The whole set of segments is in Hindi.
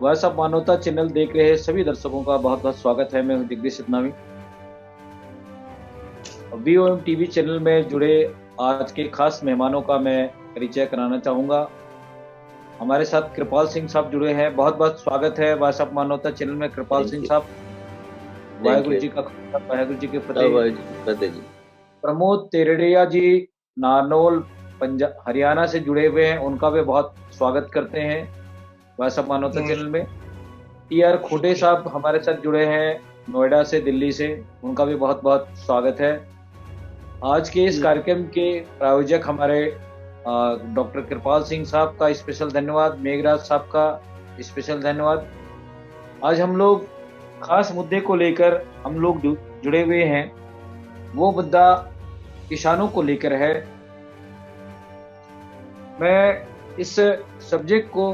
वह सब मानवता चैनल देख रहे सभी दर्शकों का बहुत बहुत स्वागत है। मैं हूं जगदीश सतनामी। वीओएम टीवी चैनल में जुड़े आज के खास मेहमानों का मैं परिचय कराना चाहूंगा। हमारे साथ कृपाल सिंह साहब जुड़े हैं। बहुत बहुत स्वागत है वह सब मानवता चैनल में कृपाल थैंक सिंह यू। साहब। Thank Waheguru you. जी का खालसा, वाहेगुरु जी की फतेह। आवाज बदे जी। प्रमोद तेरड़िया जी नारनौल पंजाब हरियाणा से जुड़े हुए हैं, उनका भी बहुत स्वागत करते हैं वह सब मानवता चैनल में। टी आर खोटे साहब हमारे साथ जुड़े हैं नोएडा से, दिल्ली से, उनका भी बहुत बहुत स्वागत है। आज के इस कार्यक्रम के प्रायोजक हमारे डॉक्टर कृपाल सिंह साहब का स्पेशल धन्यवाद, मेघराज साहब का स्पेशल धन्यवाद। आज हम लोग खास मुद्दे को लेकर हम लोग जुड़े हुए हैं। वो मुद्दा किसानों को लेकर है। मैं इस सब्जेक्ट को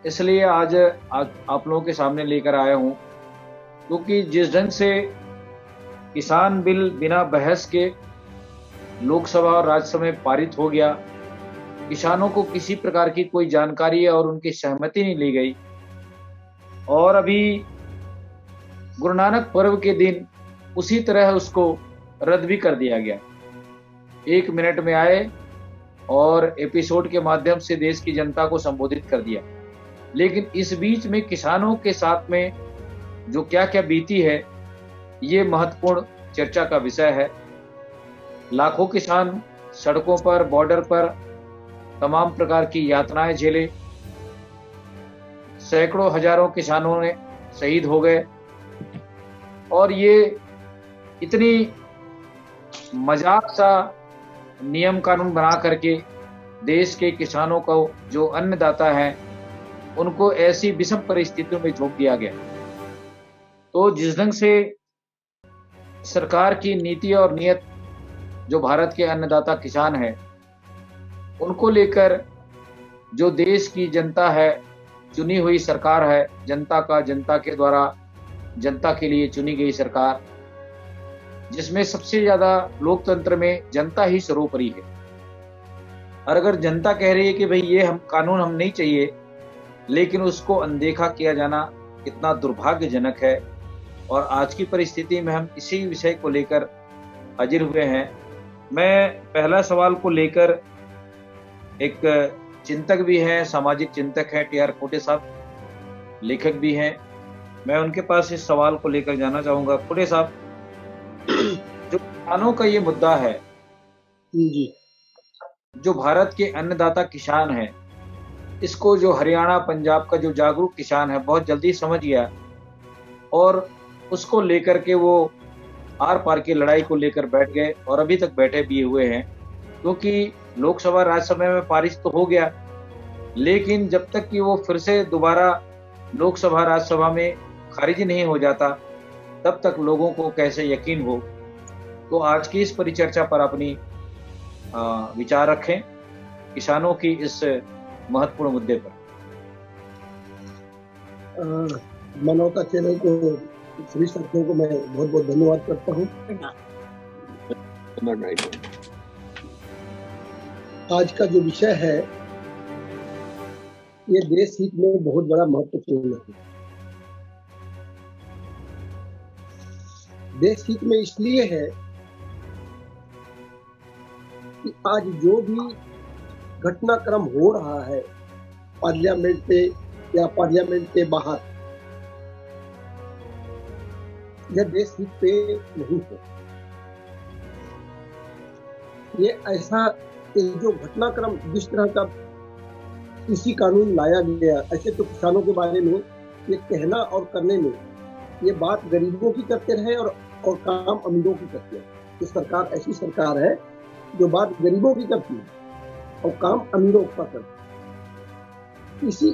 इसलिए आज आप लोगों के सामने लेकर आया हूं क्योंकि जिस ढंग से किसान बिल बिना बहस के लोकसभा और राज्यसभा में पारित हो गया, किसानों को किसी प्रकार की कोई जानकारी और उनकी सहमति नहीं ली गई, और अभी गुरु नानक पर्व के दिन उसी तरह उसको रद्द भी कर दिया गया। 1 मिनट में आए और एपिसोड के माध्यम से देश की जनता को संबोधित कर दिया। लेकिन इस बीच में किसानों के साथ में जो क्या क्या बीती है, ये महत्वपूर्ण चर्चा का विषय है। लाखों किसान सड़कों पर, बॉर्डर पर तमाम प्रकार की यातनाएं झेले, सैकड़ों हजारों किसानों ने शहीद हो गए, और ये इतनी मजाक सा नियम कानून बना करके देश के किसानों को, जो अन्नदाता हैं, उनको ऐसी विषम परिस्थितियों में झोंक दिया गया। तो जिस ढंग से सरकार की नीति और नियत, जो भारत के अन्नदाता किसान हैं, उनको लेकर जो देश की जनता है, चुनी हुई सरकार है, जनता के द्वारा जनता के लिए चुनी गई सरकार, जिसमें सबसे ज्यादा लोकतंत्र में जनता ही सर्वोपरि है। और अगर जनता कह रही है कि भाई ये हम कानून हम नहीं चाहिए, लेकिन उसको अनदेखा किया जाना कितना दुर्भाग्यजनक है। और आज की परिस्थिति में हम इसी विषय को लेकर हाजिर हुए हैं। मैं पहला सवाल को लेकर, एक चिंतक भी हैं, सामाजिक चिंतक हैं टी आर खोटे साहब, लेखक भी हैं, मैं उनके पास इस सवाल को लेकर जाना चाहूंगा। खोटे साहब, जो किसानों का ये मुद्दा है जी, जो भारत के अन्नदाता किसान हैं, इसको जो हरियाणा पंजाब का जो जागरूक किसान है बहुत जल्दी समझ गया, और उसको लेकर के वो आर पार की लड़ाई को लेकर बैठ गए, और अभी तक बैठे भी हुए हैं। क्योंकि लोकसभा राज्यसभा में पारित तो हो गया, लेकिन जब तक कि वो फिर से दोबारा लोकसभा राज्यसभा में खारिज नहीं हो जाता, तब तक लोगों को कैसे यकीन हो। तो आज की इस परिचर्चा पर अपनी विचार रखें किसानों की इस महत्वपूर्ण मुद्दे पर। मानवता चैनल को सभी साथियों को मैं बहुत बहुत धन्यवाद करता हूँ। आज का जो विषय है ये देश हित में बहुत बड़ा महत्वपूर्ण है। देश हित में इसलिए है कि आज जो भी घटनाक्रम हो रहा है पार्लियामेंट पे या पार्लियामेंट के बाहर, यह देश हित पे नहीं है। ये ऐसा जो घटनाक्रम, जिस तरह का कृषि कानून लाया गया, ऐसे तो किसानों के बारे में ये कहना और करने में ये बात गरीबों की करते रहे और काम अमीरों की करते हैं। ये सरकार ऐसी सरकार है जो बात गरीबों की करती है और काम अमीरों का करती है। इसी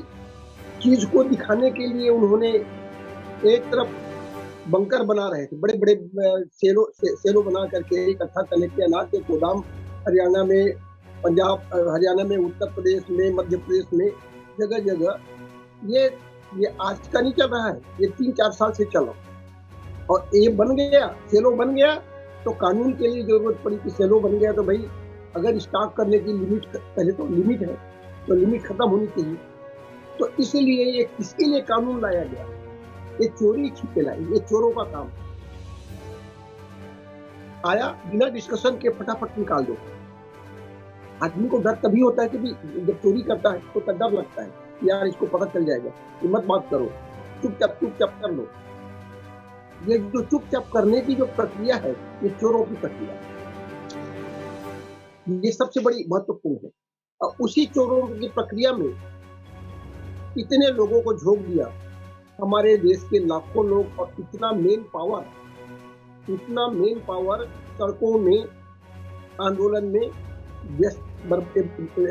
चीज को दिखाने के लिए उन्होंने एक तरफ बंकर बना रहे थे, बड़े बड़े सेलो बना करके इकट्ठा करने के अनाज के गोदाम हरियाणा में, पंजाब हरियाणा में, उत्तर प्रदेश में, मध्य प्रदेश में, जगह जगह। ये आज का नहीं चल रहा है, ये 3-4 साल से चल रहा। और ये बन गया, सेलो बन गया, तो कानून के लिए जरूरत पड़ी कि सेलो बन गया तो भाई अगर स्टॉक करने की लिमिट, पहले तो लिमिट है तो लिमिट खत्म होनी चाहिए। तो इसलिए ये किसके लिए कानून लाया गया? ये चोरी छिपे लाई, ये चोरों का काम। आया बिना डिस्कशन के फटाफट निकाल दो। आदमी को डर तभी होता है कि जब चोरी करता है तो डर लगता है, यार इसको पता चल जाएगा, हिम्मत मत करो, चुपचाप कर लो। ये जो चुपचाप करने की जो प्रक्रिया है, ये चोरों की प्रक्रिया है। ये सबसे बड़ी महत्वपूर्ण है। और उसी चोरों की प्रक्रिया में इतने लोगों को झोंक दिया, हमारे देश के लाखों लोग, और इतना मेन पावर सड़कों में, आंदोलन में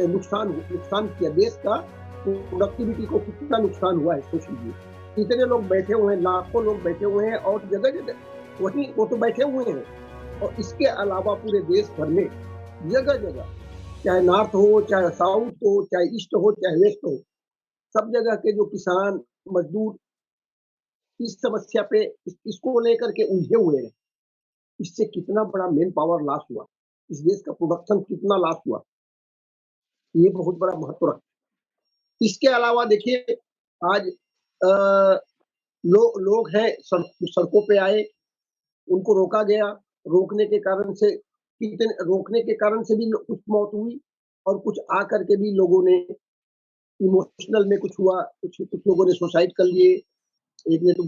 नुकसान किया। देश का प्रोडक्टिविटी को कितना नुकसान हुआ है सोच लीजिए। इतने लोग बैठे हुए हैं, लाखों लोग बैठे हुए हैं, और जगह जगह वो तो बैठे हुए हैं। और इसके अलावा पूरे देश भर में जगह जगह, चाहे नॉर्थ हो, चाहे साउथ हो, चाहे ईस्ट हो, चाहे वेस्ट हो, सब जगह के जो किसान मजदूर इस समस्या पे, इसको लेकर के उलझे हुए हैं। इससे कितना बड़ा मैन पावर लॉस हुआ, इस देश का प्रोडक्शन कितना लॉस हुआ, ये बहुत बड़ा महत्व रखता है। इसके अलावा देखिए, आज लोग हैं सड़कों पे आए, उनको रोका गया। रोकने के कारण से भी कुछ मौत हुई, और कुछ आकर के भी लोगों ने इमोशनल में कुछ हुआ, कुछ लोगों ने सुसाइड कर लिए। एक ने तो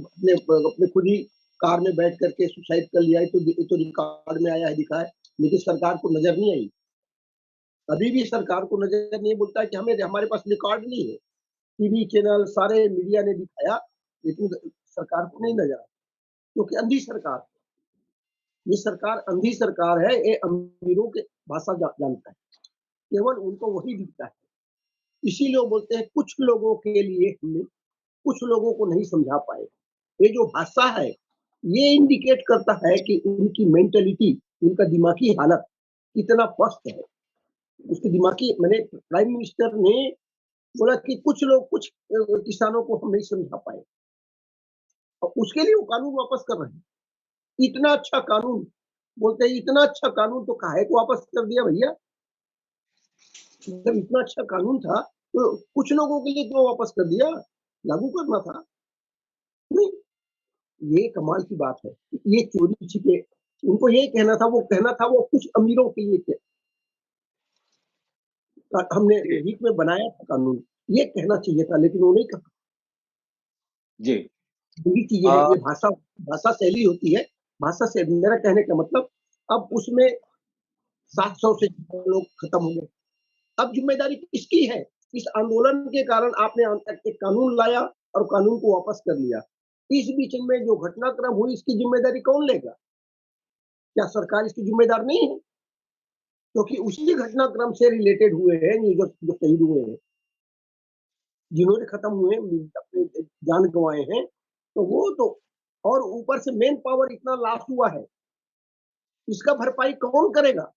अपने खुद ही कार में बैठ करके सुसाइड कर लिया। तो रिकॉर्ड में आया है, दिखा है, लेकिन सरकार को नजर नहीं आई। अभी भी सरकार को नजर नहीं, बोलता है कि हमारे पास रिकॉर्ड नहीं है। टीवी चैनल, सारे मीडिया ने दिखाया, लेकिन सरकार को नहीं नजर आया, क्योंकि अंधी सरकार, ये सरकार अंधी सरकार है। ये अमीरों के भाषा जानता है, केवल उनको वही दिखता है। इसीलिए वो बोलते हैं कुछ लोगों के लिए हमने कुछ लोगों को नहीं समझा पाए। ये जो भाषा है, ये इंडिकेट करता है कि उनकी मेंटलिटी, उनका दिमागी हालत कितना पस्त है। उसके दिमागी, मैंने प्राइम मिनिस्टर ने बोला कि कुछ किसानों को हम नहीं समझा पाए, और उसके लिए वो कानून वापस कर रहे हैं। इतना अच्छा कानून, बोलते हैं इतना अच्छा कानून तो काहे को वापस कर दिया भैया? जब इतना अच्छा कानून था तो कुछ लोगों के लिए क्यों वापस कर दिया? लागू करना था। नहीं, ये कमाल की बात है। ये चोरी छिपे, उनको ये कहना था वो कुछ अमीरों के लिए हमने हित में बनाया था कानून, ये कहना चाहिए था, लेकिन वो नहीं कहा। जी, यही चीजें हैं, ये भाषा शैली होती है। भाषा से मेरा कहने का मतलब, अब उसमें 700 से लोग खत्म हो गए। अब जिम्मेदारी किसकी है? इस आंदोलन के कारण आपने एक कानून लाया और कानून को वापस कर लिया। इस बीच में जो घटनाक्रम हुई, इसकी जिम्मेदारी कौन लेगा? क्या सरकार इसकी जिम्मेदार नहीं है? क्योंकि उसी घटनाक्रम से रिलेटेड हुए हैं जो शहीद हुए हैं, जिन्होंने खत्म हुए, अपने जान गंवाए हैं, तो वो तो, और ऊपर से मेन पावर इतना लॉस हुआ है, इसका भरपाई कौन करेगा?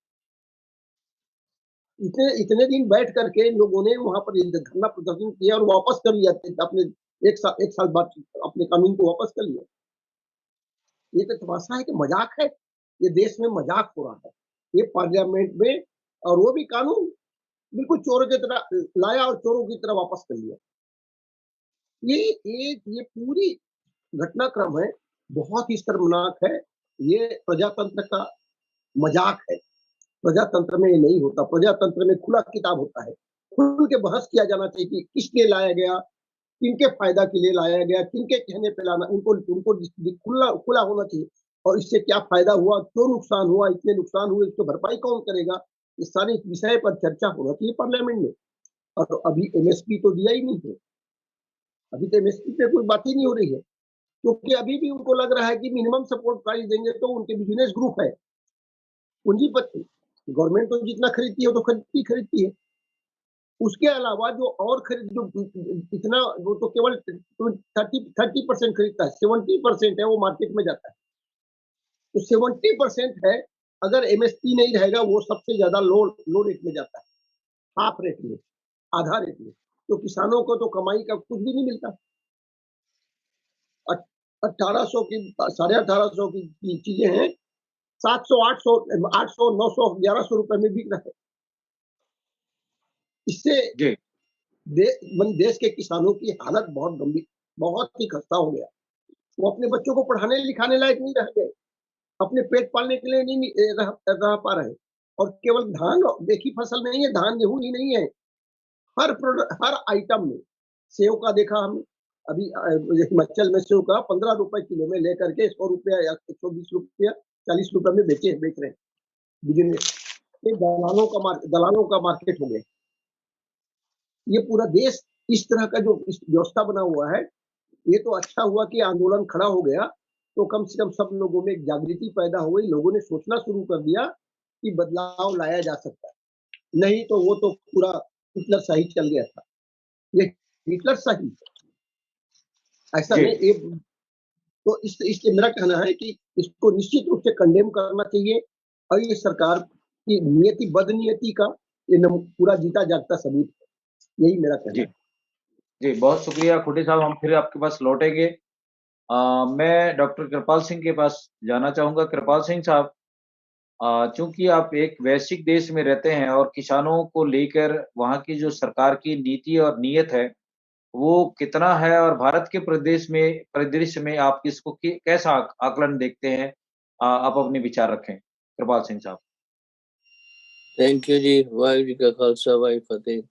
इतने दिन बैठ करके लोगों ने वहां पर धरना प्रदर्शन किया और वापस कर लिया, अपने एक साल बाद अपने कानून को वापस कर लिया। ये तो तमाशा है कि मजाक है, ये देश में मजाक हो रहा है। ये पार्लियामेंट में, और वो भी कानून बिल्कुल चोरों की तरह लाया और चोरों की तरह वापस कर लिया। ये पूरी घटनाक्रम है, बहुत ही शर्मनाक है। ये प्रजातंत्र का मजाक है। प्रजातंत्र में ये नहीं होता। प्रजातंत्र में खुला किताब होता है, खुल के बहस किया जाना चाहिए कि किस लिए लाया गया, किनके फायदा के लिए लाया गया, किनके कहने पे लाना, उनको खुला होना चाहिए। और इससे क्या फायदा हुआ, क्यों नुकसान हुआ, इतने नुकसान हुए, इसको भरपाई कौन करेगा, इस सारे विषय पर चर्चा होना चाहिए पार्लियामेंट में। और अभी एमएसपी तो दिया ही नहीं है, अभी तो एमएसपी पे कोई बात ही नहीं हो रही है, क्योंकि अभी भी उनको लग रहा है कि मिनिमम सपोर्ट प्राइस देंगे तो उनके बिजनेस ग्रुप है, पूंजीपति, गवर्नमेंट तो जितना खरीदती है वो तो खरीदती है। उसके अलावा जो और जो इतना, वो तो केवल 30% खरीदता है, 70% है वो मार्केट में जाता है। तो 70% है, अगर एमएसपी नहीं रहेगा वो सबसे ज्यादा लो रेट में जाता है, हाफ रेट में, आधा रेट में। तो किसानों को तो कमाई का कुछ भी नहीं मिलता। 1800 की, 1850 की चीजें हैं, 700, 800, 900, 1100 रुपए में बिक रहा है। इससे देश के किसानों की हालत बहुत गंभीर, बहुत ही खस्ता हो गया। वो अपने बच्चों को पढ़ाने लिखाने लायक नहीं रह गए, अपने पेट पालने के लिए नहीं रह पा रहे। और केवल धान एक ही फसल नहीं है, धान गेहूं ही नहीं है, हर आइटम में सेव का देखा हम अभी हिमाचल में सेव का 15 रुपए किलो में लेकर के 100 रुपया या 120 रुपया 40 रुपए में बेच रहे हैं बिजनेस। दलालों का मार्केट हो गया। ये पूरा देश इस तरह का जो व्यवस्था बना हुआ है, ये तो अच्छा हुआ कि आंदोलन खड़ा हो गया, तो कम से कम सब लोगों में एक जागृति पैदा हो गई, लोगों ने सोचना शुरू कर दिया कि बदलाव लाया जा सकता है। नहीं तो वो तो पूरा हिटलर शाही चल गया था। ये हिटलर शाही ऐसा जी। नहीं, ये तो इसलिए मेरा कहना है कि इसको निश्चित रूप से कंडेम करना चाहिए, और ये सरकार की नियति बदनीयति का ये पूरा जीता जागता सबूत है। यही मेरा कहना जी है। जी, बहुत शुक्रिया खुटी साहब, हम फिर आपके पास लौटेंगे। मैं डॉक्टर कृपाल सिंह के पास जाना चाहूँगा। कृपाल सिंह साहब, चूँकि आप एक वैश्विक देश में रहते हैं और किसानों को लेकर वहाँ की जो सरकार की नीति और नीयत है, वो कितना है, और भारत के परिदृश्य में आप इसको कैसा आकलन देखते हैं? आप अपने विचार रखें, कृपाल सिंह साहब। थैंक यू जी। वाहिगुरू जी का खालसा वाहिगुरू फतेह।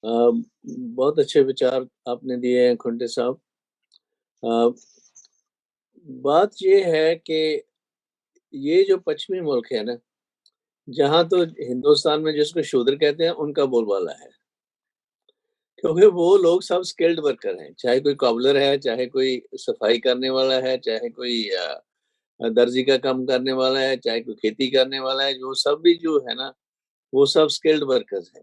बहुत अच्छे विचार आपने दिए हैं खुंटे साहब। बात ये है कि ये जो पश्चिमी मुल्क है ना, जहाँ तो हिंदुस्तान में जिसको शूद्र कहते हैं उनका बोलबाला है, क्योंकि वो लोग सब स्किल्ड वर्कर हैं, चाहे कोई कॉबलर है, चाहे कोई सफाई करने वाला है, चाहे कोई दर्जी का काम करने वाला है, चाहे कोई खेती करने वाला है, जो सब भी जो है ना, वो सब स्किल्ड वर्कर्स हैं।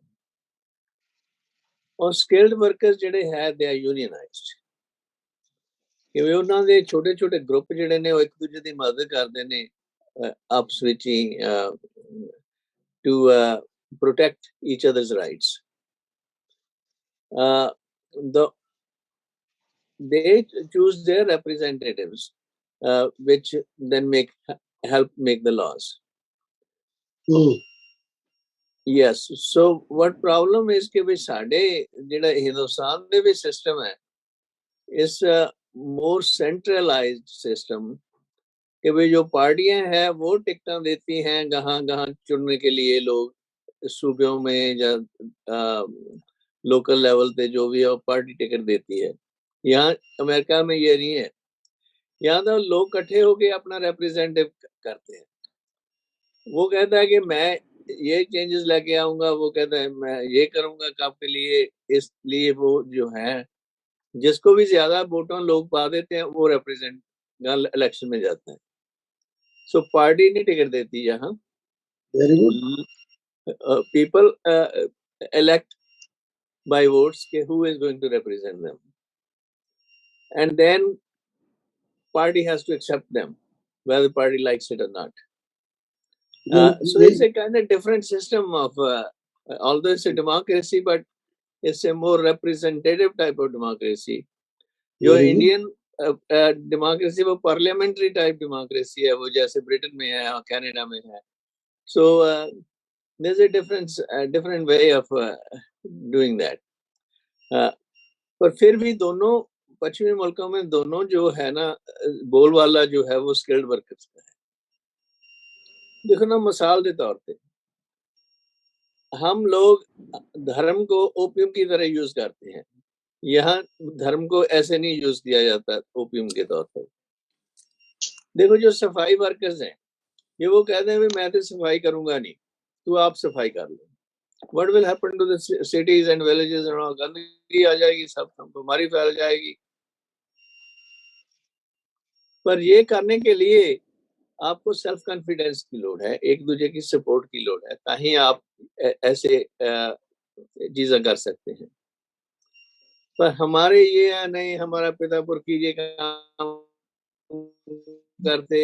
और स्किल्ड वर्कर्स ਜਿਹੜੇ ਹੈ ਦੇ ਆ ਯੂਨੀਅਨਾਈਜ਼ਡ, ਕਿ ਉਹਨਾਂ ਦੇ ਛੋਟੇ ਛੋਟੇ ਗਰੁੱਪ ਜਿਹੜੇ ਨੇ ਉਹ ਇੱਕ ਦੂਜੇ ਦੀ ਮਦਦ ਕਰਦੇ ਨੇ ਆਪਸ ਵਿੱਚ ਹੀ to protect each other's rights. They choose their representatives, which then help make the laws. Yes. So what problem is कि भाई साढ़े जिहड़ा हिंदुस्तान दे भी सिस्टम है, इस more centralized system कि भाई जो पार्टियां हैं वो टिकटां देती हैं गहाँ चुनने के लिए लोग सूबों में या लोकल लेवल पे जो भी है पार्टी टिकट देती है। यहाँ अमेरिका में ये नहीं है, यहाँ तो लोग इकट्ठे होके अपना रिप्रेजेंटेटिव करते हैं। वो कहता है कि मैं ये चेंजेस लेके आऊंगा, वो कहता है मैं ये करूंगा आपके लिए, इसलिए वो जो है जिसको भी ज्यादा वोटों लोग पा देते हैं वो रिप्रेजेंट इलेक्शन में जाता है। सो पार्टी नहीं टिकट देती यहाँ, very good. people elect by votes ke who is going to represent them, and then party has to accept them whether the party likes it or not. So it's a kind of different system of although it's a democracy, but it's a more representative type of democracy. जो इंडियन डेमोक्रेसी वो पार्लियामेंट्री टाइप डेमोक्रेसी है, वो जैसे ब्रिटेन में है और कनाडा में है। So there's a different way of doing that. पर फिर भी दोनों पश्चिमी मुल्कों में दोनों जो है ना बोलबाला जो है वो स्किल्ड वर्कर्स का है। देखो ना, मिसाल के तौर पे हम लोग धर्म को ओपियम की तरह यूज करते हैं, यहाँ धर्म को ऐसे नहीं यूज किया जाता ओपियम के तौर पर। देखो जो सफाई वर्कर्स हैं, ये वो कहते हैं मैं तो सफाई करूंगा नहीं, तू आप सफाई कर लो। What will happen to the cities and villages and all? गंदगी आ जाएगी, सब बीमारी फैल जाएगी। पर ये करने के लिए आपको सेल्फ कॉन्फिडेंस की लोड है, एक दूसरे की सपोर्ट की लोड है, ताकि आप ऐसे चीजें कर सकते हैं। पर हमारे ये है नहीं, हमारा पिता पुरखी ये काम करते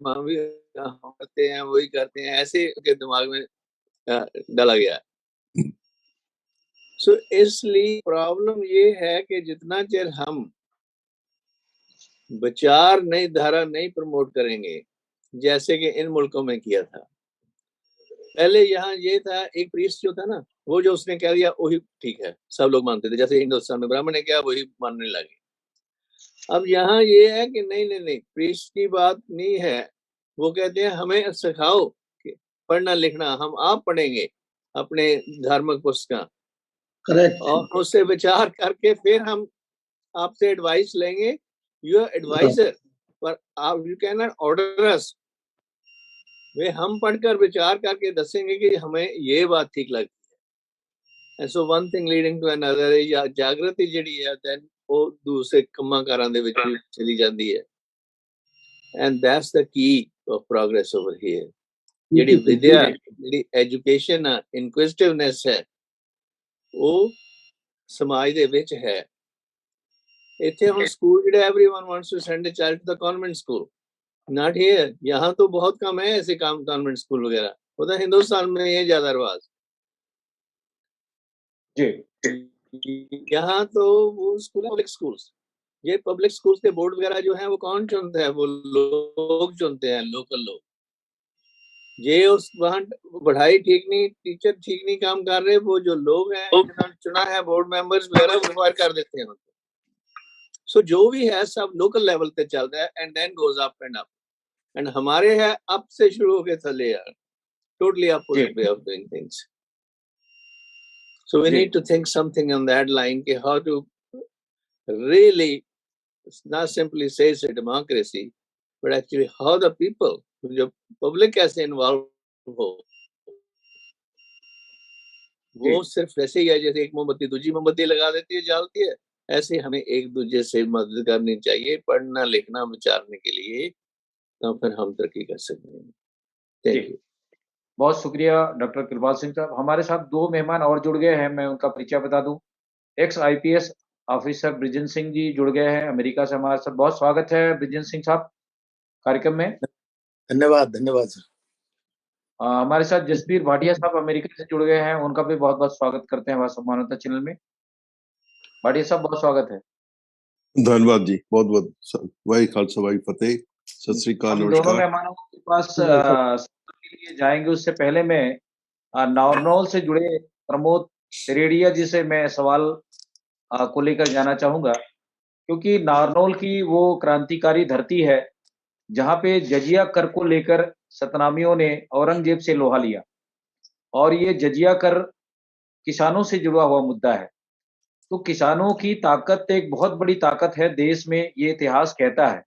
हम भी करते हैं, वही करते हैं, ऐसे के दिमाग में डाला गया। सो इसलिए प्रॉब्लम ये है कि जितना चेर हम विचार नई धारा नहीं प्रमोट करेंगे, जैसे कि इन मुल्कों में किया था, पहले यहाँ ये था, एक प्रीस्ट जो था ना, वो जो उसने कह दिया वही ठीक है, सब लोग मानते थे। जैसे हिंदुस्तान में ब्राह्मण ने क्या, वही मानने लगे। अब यहाँ ये है कि नहीं नहीं नहीं, प्रीस्ट की बात नहीं है। वो कहते हैं हमें सिखाओ कि पढ़ना लिखना, हम आप पढ़ेंगे अपने धार्मिक पुस्तक, करेक्ट। और उससे विचार करके फिर हम आपसे एडवाइस लेंगे। यू आर एडवाइजर, पर आप यू कैन नॉट ऑर्डर अस। वे हम पढ़कर विचार करके दसेंगे कि हमें ये बात ठीक लगती है। So one thing leading to another, या जागृति ਜਿਹੜੀ ਹੈ then ਉਹ ਦੂਸਰੇ ਕੰਮਾਂ ਕਾਰਾਂ ਦੇ ਵਿੱਚ ਵੀ ਚਲੀ ਜਾਂਦੀ ਹੈ। and that's the key of progress over here। ਜਿਹੜੀ ਵਿਦਿਆ, ਜਿਹੜੀ ਐਜੂਕੇਸ਼ਨ ਆ, ਇਨਕੁਇਜ਼ਿਟਿਵਨੈਸ ਹੈ, ਉਹ ਸਮਾਜ ਦੇ ਵਿੱਚ ਹੈ। ਇੱਥੇ ਹੁਣ ਸਕੂਲ ਜਿਹੜਾ everyone wants to send a child to the convent school, not here. यहाँ तो बहुत कम है ऐसे काम, कॉन्वेंट स्कूल वगैरह, वो तो हिंदुस्तान में ये ज्यादा रिवाज जी। यहाँ तो वो स्कूल पब्लिक स्कूल्स, ये पब्लिक स्कूल्स के बोर्ड वगैरह जो है वो कौन चुनते हैं? वो लोग चुनते हैं, लोकल लोग। ये उस वहाँ पढ़ाई ठीक नहीं, टीचर ठीक नहीं काम कर रहे, वो जो लोग हैं जिन्होंने चुना है बोर्ड मेंबर्स वगैरह, वो फायर कर देते हैं उनको। सो जो भी है सब लोकल लेवल पे चल रहा है, and then goes up and up. And हमारे है अप से शुरू होके थले यार, totally opposite way of doing things। So we need to think something on that line कि how to really not simply say it's a democracy, but actually how the people, जो public कैसे involve हो। वो सिर्फ ऐसे ही है जैसे एक मोमबत्ती दूसरी मोमबत्ती लगा देती है, जलती है, ऐसे हमें एक दूसरे से मदद करनी चाहिए पढ़ना लिखना विचारने के लिए, तो फिर हम तरक्की कर सकते हैं। Thank you. बहुत शुक्रिया डॉक्टर कृपाल सिंह साहब। हमारे साथ 2 मेहमान और जुड़ गए हैं, मैं उनका परिचय बता दूं। Ex IPS officer Brijendra Singh ji जुड़ गए हैं अमेरिका से हमारे साथ। बहुत स्वागत है बृजेंद्र सिंह साहब कार्यक्रम में। धन्यवाद धन्यवाद सर। हमारे साथ जसबीर भाटिया साहब अमेरिका से जुड़ गए हैं, उनका भी बहुत बहुत स्वागत करते हैं हमारे मानवता चैनल में। भाटिया साहब बहुत स्वागत है। धन्यवाद जी, बहुत बहुत वाही खालसा वाही फतेह, सत श्री अकाल, हम दोनों मेहमानों के पास के लिए जाएंगे, उससे पहले मैं नारनौल से जुड़े प्रमोद तेरेड़िया जी से मैं सवाल को लेकर जाना चाहूंगा, क्योंकि नारनौल की वो क्रांतिकारी धरती है जहां पे जजिया कर को लेकर सतनामियों ने औरंगजेब से लोहा लिया, और ये जजिया कर किसानों से जुड़ा हुआ मुद्दा है। तो किसानों की ताकत एक बहुत बड़ी ताकत है देश में, ये इतिहास कहता है।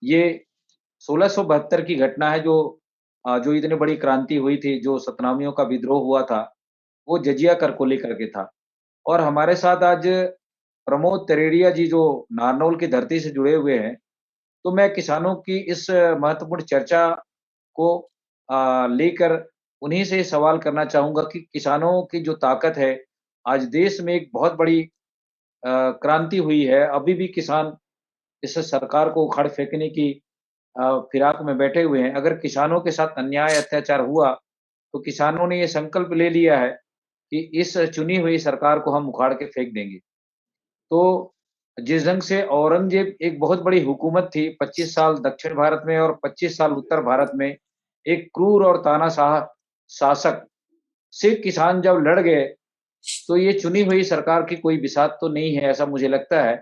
ये 1672 की घटना है जो इतनी बड़ी क्रांति हुई थी, जो सतनामियों का विद्रोह हुआ था, वो जजिया कर को लेकर के था। और हमारे साथ आज प्रमोद तेरेड़िया जी जो नारनौल की धरती से जुड़े हुए हैं, तो मैं किसानों की इस महत्वपूर्ण चर्चा को लेकर उन्हीं से सवाल करना चाहूंगा कि किसानों की जो ताकत है, आज देश में एक बहुत बड़ी क्रांति हुई है। अभी भी किसान इस सरकार को उखाड़ फेंकने की फिराक में बैठे हुए हैं। अगर किसानों के साथ अन्याय अत्याचार हुआ, तो किसानों ने ये संकल्प ले लिया है कि इस चुनी हुई सरकार को हम उखाड़ के फेंक देंगे। तो जिस ढंग से औरंगजेब एक बहुत बड़ी हुकूमत थी, 25 साल दक्षिण भारत में और 25 साल उत्तर भारत में, एक क्रूर और तानाशाह शासक से किसान जब लड़ गए, तो ये चुनी हुई सरकार की कोई बिसात तो नहीं है, ऐसा मुझे लगता है।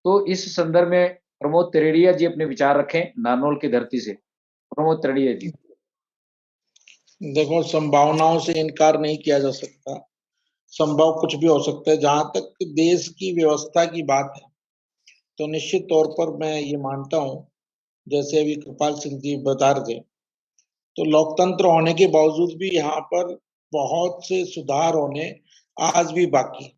तो इस संदर्भ में प्रमोद तेरेड़िया जी अपने विचार रखें नारनौल की धरती से। प्रमोद तेरेड़िया जी। देखो, संभावनाओं से इनकार नहीं किया जा सकता, संभव कुछ भी हो सकता है। जहां तक देश की व्यवस्था की बात है, तो निश्चित तौर पर मैं ये मानता हूं, जैसे अभी कृपाल सिंह जी बता रहे थे, तो लोकतंत्र होने के बावजूद भी यहाँ पर बहुत से सुधार होने आज भी बाकी।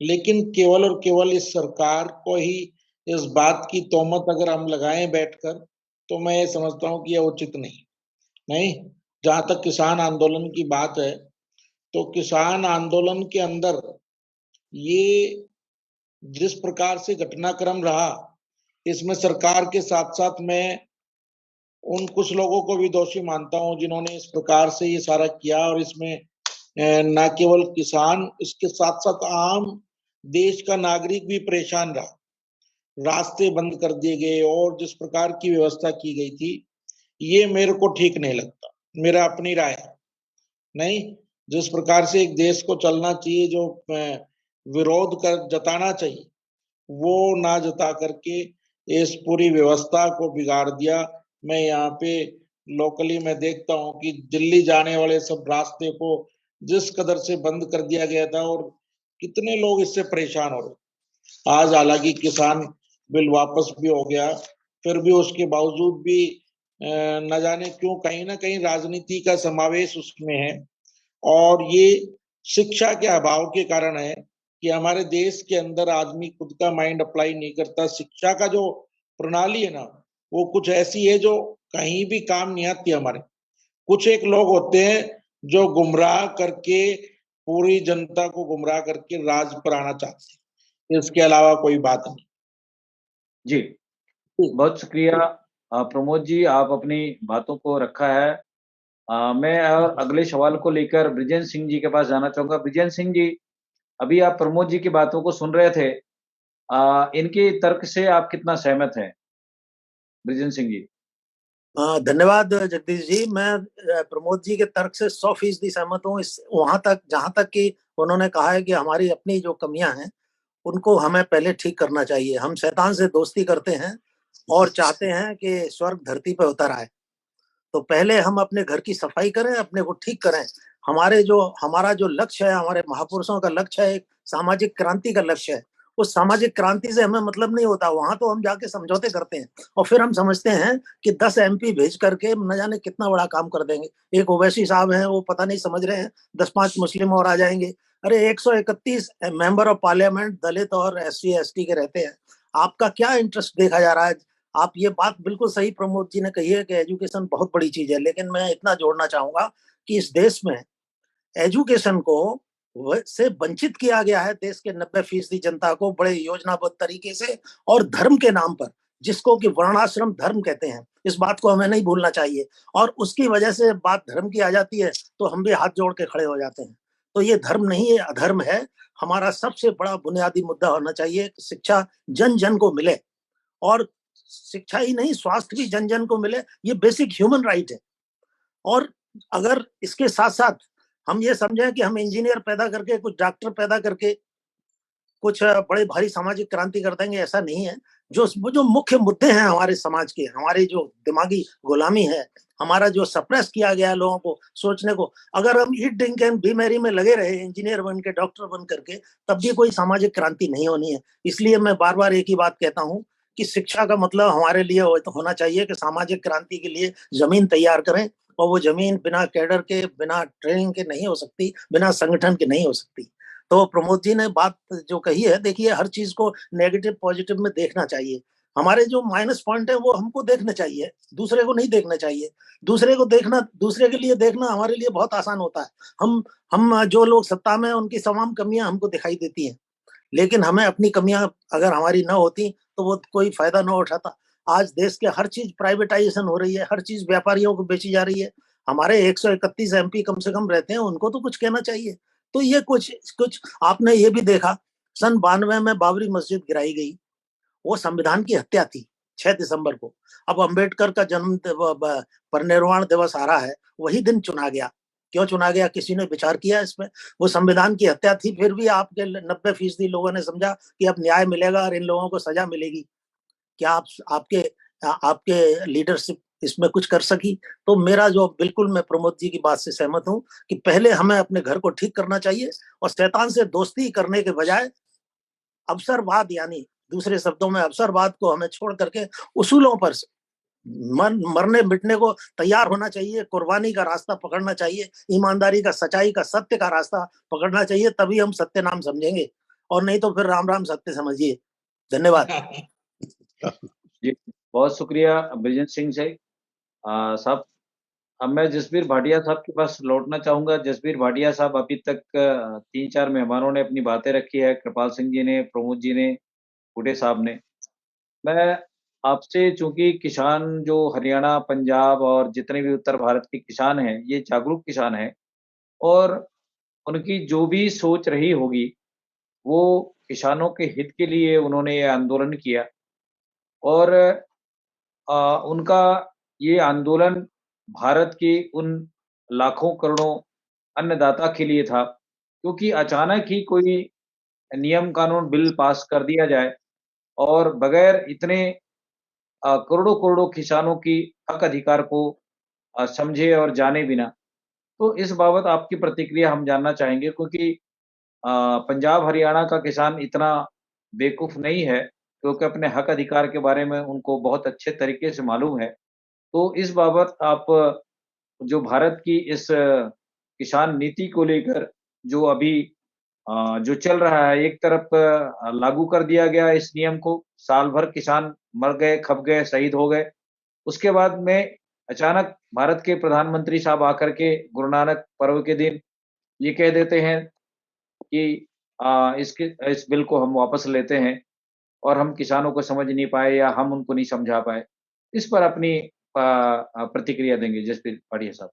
लेकिन केवल और केवल इस सरकार को ही इस बात की तोहमत अगर हम लगाएं बैठकर, तो मैं ये समझता हूं कि यह उचित नहीं। जहां तक किसान आंदोलन की बात है, तो किसान आंदोलन के अंदर ये जिस प्रकार से घटनाक्रम रहा, इसमें सरकार के साथ साथ मैं उन कुछ लोगों को भी दोषी मानता हूं जिन्होंने इस प्रकार से ये सारा किया। और इसमें न केवल किसान, इसके साथ साथ आम देश का नागरिक भी परेशान रहा। रास्ते बंद कर दिए गए और जिस प्रकार की व्यवस्था की गई थी, ये मेरे को ठीक नहीं लगता। मेरा अपनी राय है। नहीं, जिस प्रकार से एक देश को चलना चाहिए, जो विरोध कर जताना चाहिए, वो ना जता करके इस पूरी व्यवस्था को बिगाड़ दिया। मैं यहाँ पे लोकली मैं देखता हूँ कि दिल्ली जाने वाले सब रास्ते को जिस कदर से बंद कर दिया गया था, और कितने लोग इससे परेशान हो रहे। आज हालांकि किसान बिल वापस भी हो गया, फिर भी उसके बावजूद भी न जाने क्यों कहीं ना कहीं राजनीति का समावेश उसमें है। और ये शिक्षा के अभाव के कारण है कि हमारे देश के अंदर आदमी खुद का माइंड अप्लाई नहीं करता। शिक्षा का जो प्रणाली है ना, वो कुछ ऐसी है जो कहीं भी काम नहीं आती हमारे। कुछ एक लोग होते हैं जो गुमराह करके पूरी जनता को गुमराह करके राज पर आना चाहते हैं, इसके अलावा कोई बात नहीं। जी, बहुत शुक्रिया प्रमोद जी, आप अपनी बातों को रखा है। मैं अगले सवाल को लेकर ब्रिजेंद्र सिंह जी के पास जाना चाहूंगा। ब्रिजेंद्र सिंह जी, अभी आप प्रमोद जी की बातों को सुन रहे थे, इनके तर्क से आप कितना सहमत हैं, ब्रिजेंद्र सिंह जी? धन्यवाद जगदीश जी। मैं प्रमोद जी के तर्क से 100% सहमत हूँ। इस वहां तक जहां तक कि उन्होंने कहा है कि हमारी अपनी जो कमियां हैं उनको हमें पहले ठीक करना चाहिए। हम शैतान से दोस्ती करते हैं और चाहते हैं कि स्वर्ग धरती पर उतर आए, तो पहले हम अपने घर की सफाई करें, अपने को ठीक करें। हमारा जो लक्ष्य है, हमारे महापुरुषों का लक्ष्य है, एक सामाजिक क्रांति का लक्ष्य है। उस सामाजिक क्रांति से हमें मतलब नहीं होता, वहां तो हम जाके समझौते करते हैं और फिर हम समझते हैं कि 10 MP भेज करके न जाने कितना बड़ा काम कर देंगे। एक ओवैसी साहब हैं, वो पता नहीं समझ रहे हैं 10-5 मुस्लिम और आ जाएंगे। अरे 131 मेंबर ऑफ पार्लियामेंट दलित और SC ST के रहते हैं, आपका क्या इंटरेस्ट देखा जा रहा है? आप ये बात बिल्कुल सही प्रमोद जी ने कही है कि एजुकेशन बहुत बड़ी चीज है, लेकिन मैं इतना जोड़ना चाहूंगा कि इस देश में एजुकेशन को से वंचित किया गया है। देश के 90% जनता को बड़े योजनाबद्ध तरीके से, और धर्म के नाम पर, जिसको कि वर्णाश्रम धर्म कहते हैं, इस बात को हमें नहीं भूलना चाहिए। और उसकी वजह से बात धर्म की आ जाती है तो हम भी हाथ जोड़ के खड़े हो जाते हैं। तो ये धर्म नहीं है, अधर्म है। हमारा सबसे बड़ा बुनियादी मुद्दा होना चाहिए कि शिक्षा जन जन को मिले, और शिक्षा ही नहीं, स्वास्थ्य भी जन जन को मिले। ये बेसिक ह्यूमन राइट है। और अगर इसके साथ साथ हम ये समझें कि हम इंजीनियर पैदा करके, कुछ डॉक्टर पैदा करके कुछ बड़े भारी सामाजिक क्रांति कर देंगे, ऐसा नहीं है। जो मुख्य मुद्दे हैं हमारे समाज के, हमारी जो दिमागी गुलामी है, हमारा जो सप्रेस किया गया है लोगों को सोचने को, अगर हम eat drink and B Mary में लगे रहे, इंजीनियर बन के, डॉक्टर बन करके, तब भी कोई सामाजिक क्रांति नहीं होनी है। इसलिए मैं बार बार एक ही बात कहता हूँ कि शिक्षा का मतलब हमारे लिए होना चाहिए कि सामाजिक क्रांति के लिए जमीन तैयार करें, और वो जमीन बिना कैडर के, बिना ट्रेनिंग के नहीं हो सकती, बिना संगठन के नहीं हो सकती। तो प्रमोद जी ने बात जो कही है, देखिए हर चीज को नेगेटिव पॉजिटिव में देखना चाहिए। हमारे जो माइनस पॉइंट है वो हमको देखने चाहिए, दूसरे को नहीं देखना चाहिए। दूसरे के लिए देखना हमारे लिए बहुत आसान होता है। हम जो लोग सत्ता में हैं, उनकी तमाम कमियां हमको दिखाई देती हैं, लेकिन हमें अपनी कमियां अगर हमारी ना होती तो वो कोई फायदा ना उठाता। आज देश के हर चीज प्राइवेटाइजेशन हो रही है, हर चीज व्यापारियों को बेची जा रही है। हमारे 131 MP कम से कम रहते हैं, उनको तो कुछ कहना चाहिए। तो ये कुछ कुछ आपने ये भी देखा, सन 92 में बाबरी मस्जिद गिराई गई, वो संविधान की हत्या थी 6 दिसंबर को। अब अंबेडकर का जन्म परिनिर्वाण दिवस आ रहा है, वही दिन चुना गया। क्यों चुना गया, किसी ने विचार किया इस पे? वो संविधान की हत्या थी, फिर भी आपके 90% लोगों ने समझा कि अब न्याय मिलेगा और इन लोगों को सजा मिलेगी। क्या आपके आपके लीडरशिप इसमें कुछ कर सकी? तो मेरा जो, बिल्कुल मैं प्रमोद जी की बात से सहमत हूं कि पहले हमें अपने घर को ठीक करना चाहिए, और शैतान से दोस्ती करने के बजाय अवसरवाद, यानी दूसरे शब्दों में अवसरवाद को हमें छोड़ करके उसूलों पर मरने मिटने को तैयार होना चाहिए। कुर्बानी का रास्ता पकड़ना चाहिए, ईमानदारी का, सच्चाई का, सत्य का रास्ता पकड़ना चाहिए, तभी हम सत्य नाम समझेंगे, और नहीं तो फिर राम राम सत्य समझिए। धन्यवाद। जी, बहुत शुक्रिया ब्रिजेंद्र सिंह साहब। अब मैं जसबीर भाटिया साहब के पास लौटना चाहूंगा। जसबीर भाटिया साहब, अभी तक 3-4 मेहमानों ने अपनी बातें रखी है, कृपाल सिंह जी ने, प्रमोद जी ने, बूटे साहब ने। मैं आपसे, चूंकि किसान जो हरियाणा, पंजाब और जितने भी उत्तर भारत के किसान हैं, ये जागरूक किसान हैं, और उनकी जो भी सोच रही होगी, वो किसानों के हित के लिए उन्होंने ये आंदोलन किया। और उनका ये आंदोलन भारत की उन लाखों करोड़ों अन्नदाता के लिए था, क्योंकि अचानक ही कोई नियम कानून बिल पास कर दिया जाए और बगैर इतने करोड़ों-करोड़ों किसानों की हक अधिकार को समझे और जाने बिना। तो इस बाबत आपकी प्रतिक्रिया हम जानना चाहेंगे, क्योंकि पंजाब हरियाणा का किसान इतना बेवकूफ़ नहीं है, क्योंकि अपने हक अधिकार के बारे में उनको बहुत अच्छे तरीके से मालूम है। तो इस बाबत आप जो भारत की इस किसान नीति को लेकर जो अभी जो चल रहा है, एक तरफ लागू कर दिया गया इस नियम को, साल भर किसान मर गए, खप गए, शहीद हो गए। उसके बाद में अचानक भारत के प्रधानमंत्री साहब आकर के गुरु नानक पर्व के दिन ये कह देते हैं कि इसके इस बिल को हम वापस लेते हैं और हम किसानों को समझ नहीं पाए या हम उनको नहीं समझा पाए। इस पर अपनी प्रतिक्रिया देंगे जसप्रीत पाटिया साहब।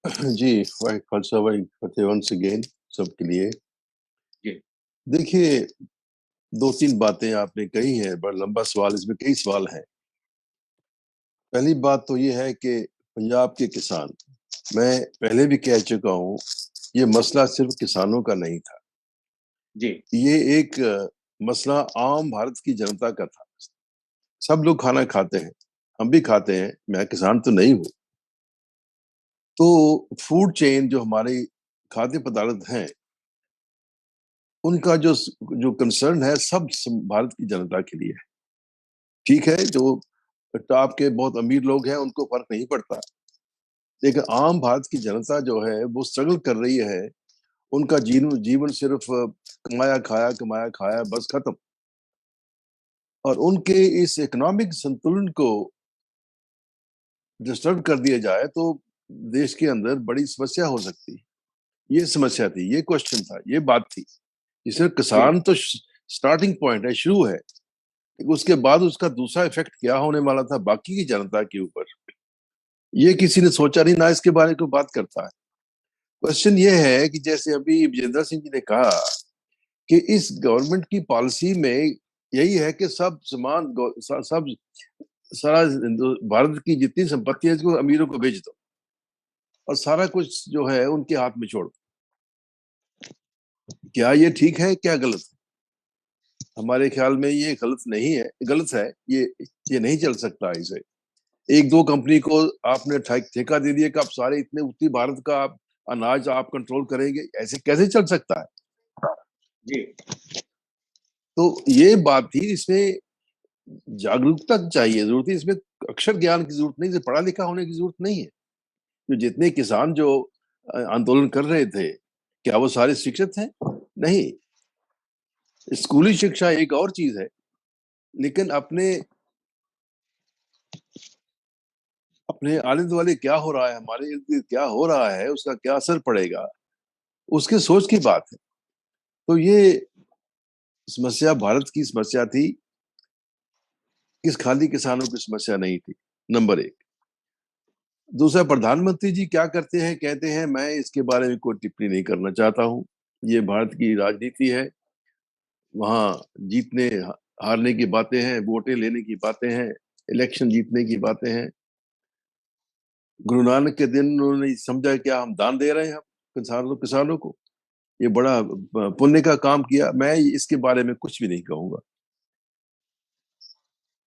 जी, वाहे खालसा वाहे फतेह वंस अगेन सबके लिए। जी, देखिए, 2-3 बातें आपने कही हैं, बड़ा लंबा सवाल, इसमें कई सवाल हैं। पहली बात तो ये है कि पंजाब के किसान, मैं पहले भी कह चुका हूँ, ये मसला सिर्फ किसानों का नहीं था। जी, ये एक मसला आम भारत की जनता का था। सब लोग खाना खाते हैं, हम भी खाते हैं, मैं किसान तो नहीं हूँ। तो फूड चेन जो हमारे खाद्य पदार्थ हैं, उनका जो कंसर्न है सब भारत की जनता के लिए है। ठीक है, जो टॉप के बहुत अमीर लोग हैं उनको फर्क नहीं पड़ता, लेकिन आम भारत की जनता जो है वो स्ट्रगल कर रही है। उनका जीवन सिर्फ कमाया खाया बस खत्म। और उनके इस इकोनॉमिक संतुलन को डिस्टर्ब कर दिया जाए तो देश के अंदर बड़ी समस्या हो सकती है। ये समस्या थी, ये क्वेश्चन था, ये बात थी। इसमें जी, किसान तो स्टार्टिंग पॉइंट है, शुरू है, उसके बाद उसका दूसरा इफेक्ट क्या होने वाला था बाकी की जनता के ऊपर, ये किसी ने सोचा नहीं, ना इसके बारे में बात करता है। क्वेश्चन ये है कि जैसे अभी विजेंद्र सिंह जी ने कहा कि इस गवर्नमेंट की पॉलिसी में यही है कि सब समान सब सारा भारत की जितनी संपत्ति है इसको अमीरों को भेज दो और सारा कुछ जो है उनके हाथ में छोड़ दो। क्या ये ठीक है, क्या गलत है? हमारे ख्याल में ये गलत नहीं है, गलत है। ये नहीं चल सकता ऐसे। एक दो कंपनी को आपने ठेका दे दिया कि आप सारे इतने उत्तरी भारत का आप अनाज आप कंट्रोल करेंगे, ऐसे कैसे चल सकता है? जी, तो ये बात थी, इसमें जागरूकता चाहिए, जरूरत है इसमें। अक्षर ज्ञान की जरूरत नहीं, पढ़ा लिखा होने की जरूरत नहीं है। जो जितने किसान जो आंदोलन कर रहे थे, क्या वो सारे शिक्षित हैं? नहीं। स्कूली शिक्षा एक और चीज है, लेकिन अपने अपने आले दुआले क्या हो रहा है, हमारे इर्द गिर्द क्या हो रहा है, उसका क्या असर पड़ेगा, उसके सोच की बात है। तो ये समस्या भारत की समस्या थी, किस खाली किसानों की समस्या नहीं थी, नंबर एक। दूसरा, प्रधानमंत्री जी क्या करते हैं, कहते हैं मैं इसके बारे में कोई टिप्पणी नहीं करना चाहता हूँ, ये भारत की राजनीति है, वहां जीतने हारने की बातें हैं, वोटें लेने की बातें हैं, इलेक्शन जीतने की बातें हैं। गुरु नानक के दिन उन्होंने समझा क्या हम दान दे रहे हैं, हम किसानों को, ये बड़ा पुण्य का काम किया। मैं इसके बारे में कुछ भी नहीं कहूंगा।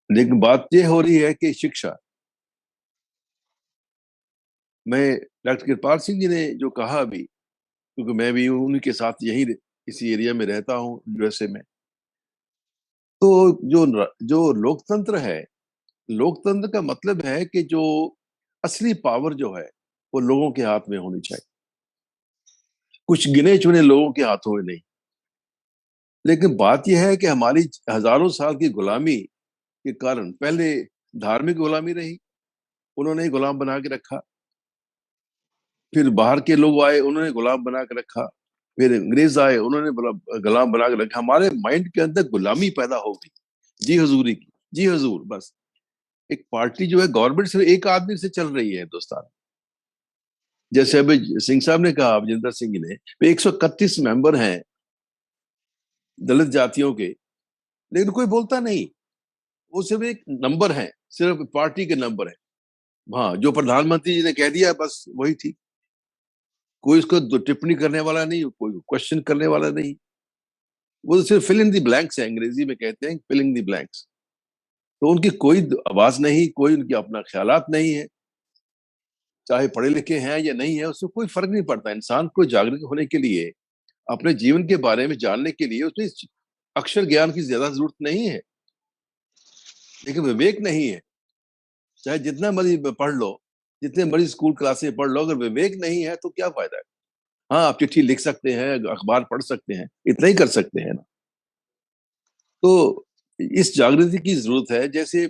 लेकिन बात ये हो रही है कि शिक्षा, मैं डॉक्टर कृपाल सिंह जी ने जो कहा अभी, क्योंकि मैं भी उन्हीं के साथ यही इसी एरिया में रहता हूँ यूएसए में, तो जो लोकतंत्र है, लोकतंत्र का मतलब है कि जो असली पावर जो है वो लोगों के हाथ में होनी चाहिए, कुछ गिने चुने लोगों के हाथों में नहीं। लेकिन बात यह है कि हमारी हजारों साल की गुलामी के कारण, पहले धार्मिक गुलामी रही, उन्होंने गुलाम बना के रखा, फिर बाहर के लोग आए, उन्होंने गुलाम बना के रखा, फिर अंग्रेज आए, उन्होंने गुलाम बना के रखा। हमारे माइंड के अंदर गुलामी पैदा हो गई, जी हजूरी की, जी हजूर बस। एक पार्टी जो है गवर्नमेंट सिर्फ एक आदमी से चल रही है हिंदुस्तान। जैसे अभी सिंह साहब ने कहा, विजेंद्र सिंह ने, 131 मेंबर हैं दलित जातियों के, लेकिन कोई बोलता नहीं, वो सिर्फ एक नंबर है, सिर्फ पार्टी के नंबर है। हाँ, जो प्रधानमंत्री जी ने कह दिया बस वही ठीक। कोई उसको टिप्पणी करने वाला नहीं, कोई क्वेश्चन करने वाला नहीं। वो तो सिर्फ फिल इन दी ब्लैंक्स है, अंग्रेजी में कहते हैं फिल इन दी ब्लैंक्स। तो उनकी कोई आवाज नहीं, कोई उनकी अपना ख्यालात नहीं है, चाहे पढ़े लिखे हैं या नहीं है, उससे कोई फर्क नहीं पड़ता। इंसान को जागरूक होने के लिए, अपने जीवन के बारे में जानने के लिए उसमें अक्षर ज्ञान की ज्यादा जरूरत नहीं है, लेकिन विवेक नहीं है। चाहे जितना मर्जी पढ़ लो, जितने मर्जी स्कूल क्लासेस पढ़ लो, अगर विवेक नहीं है तो क्या फायदा है। हाँ, आप चिट्ठी लिख सकते हैं, अखबार पढ़ सकते हैं, इतना ही कर सकते हैं ना। तो इस जागृति की जरूरत है। जैसे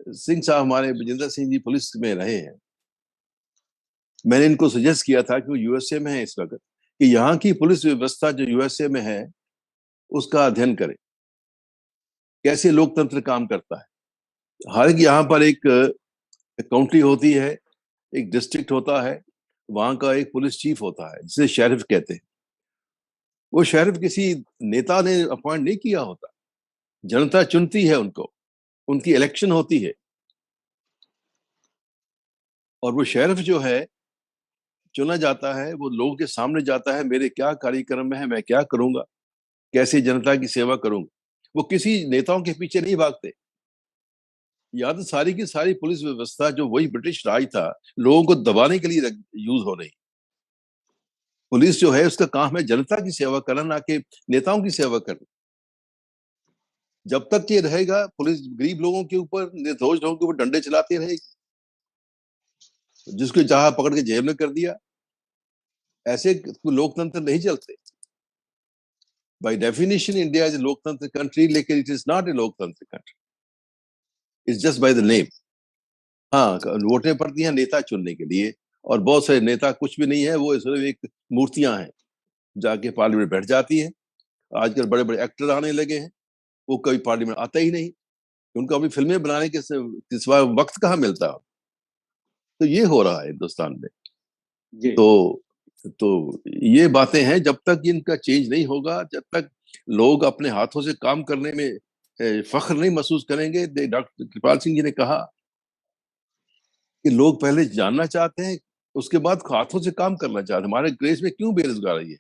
सिंह साहब हमारे, विजेंद्र सिंह जी पुलिस में रहे हैं, मैंने इनको सजेस्ट किया था कि वो यूएसए में है इस वक्त, कि यहाँ की पुलिस व्यवस्था जो यूएसए में है उसका अध्ययन करें, कैसे लोकतंत्र काम करता है। हालांकि यहाँ पर एक काउंटी होती है, एक डिस्ट्रिक्ट होता है, वहां का एक पुलिस चीफ होता है जिसे शेरिफ कहते हैं। वो शेरिफ किसी नेता ने अपॉइंट नहीं किया होता, जनता चुनती है उनको, उनकी इलेक्शन होती है। और वो शेरिफ जो है चुना जाता है, वो लोगों के सामने जाता है, मेरे क्या कार्यक्रम है, मैं क्या करूंगा, कैसे जनता की सेवा करूंगा। वो किसी नेताओं के पीछे नहीं भागते। या तो सारी की सारी पुलिस व्यवस्था जो वही ब्रिटिश राज था, लोगों को दबाने के लिए यूज हो रही। पुलिस जो है उसका काम है जनता की सेवा करना, ना कि नेताओं की सेवा करना। जब तक ये रहेगा, पुलिस गरीब लोगों के ऊपर, निर्दोष लोगों के ऊपर डंडे चलाती रहेगी, जिसको चाहा पकड़ के जेल में कर दिया। ऐसे लोकतंत्र नहीं चलते। By definition India is a लोकतंत्र कंट्री, लेकिन इट इज नॉट ए लोकतंत्र country, it's just by the name. हाँ, वोटें पड़ती हैं नेता चुनने के लिए, और बहुत सारे नेता कुछ भी नहीं है, वो सिर्फ एक मूर्तियां हैं, जाके पार्लियामेंट बैठ जाती है। आजकल बड़े बड़े एक्टर आने लगे हैं, वो कभी पार्लियामेंट आता ही नहीं, उनको अभी फिल्में बनाने के सिवा वक्त कहाँ मिलता है। तो ये हो रहा है हिंदुस्तान में। जी तो ये बातें हैं, जब तक इनका चेंज नहीं होगा, जब तक लोग अपने हाथों से काम करने में फख्र नहीं महसूस करेंगे। डॉक्टर कृपाल सिंह जी ने कहा कि लोग पहले जानना चाहते हैं, उसके बाद हाथों से काम करना चाहते हैं। हमारे देश में क्यों बेरोजगारी है?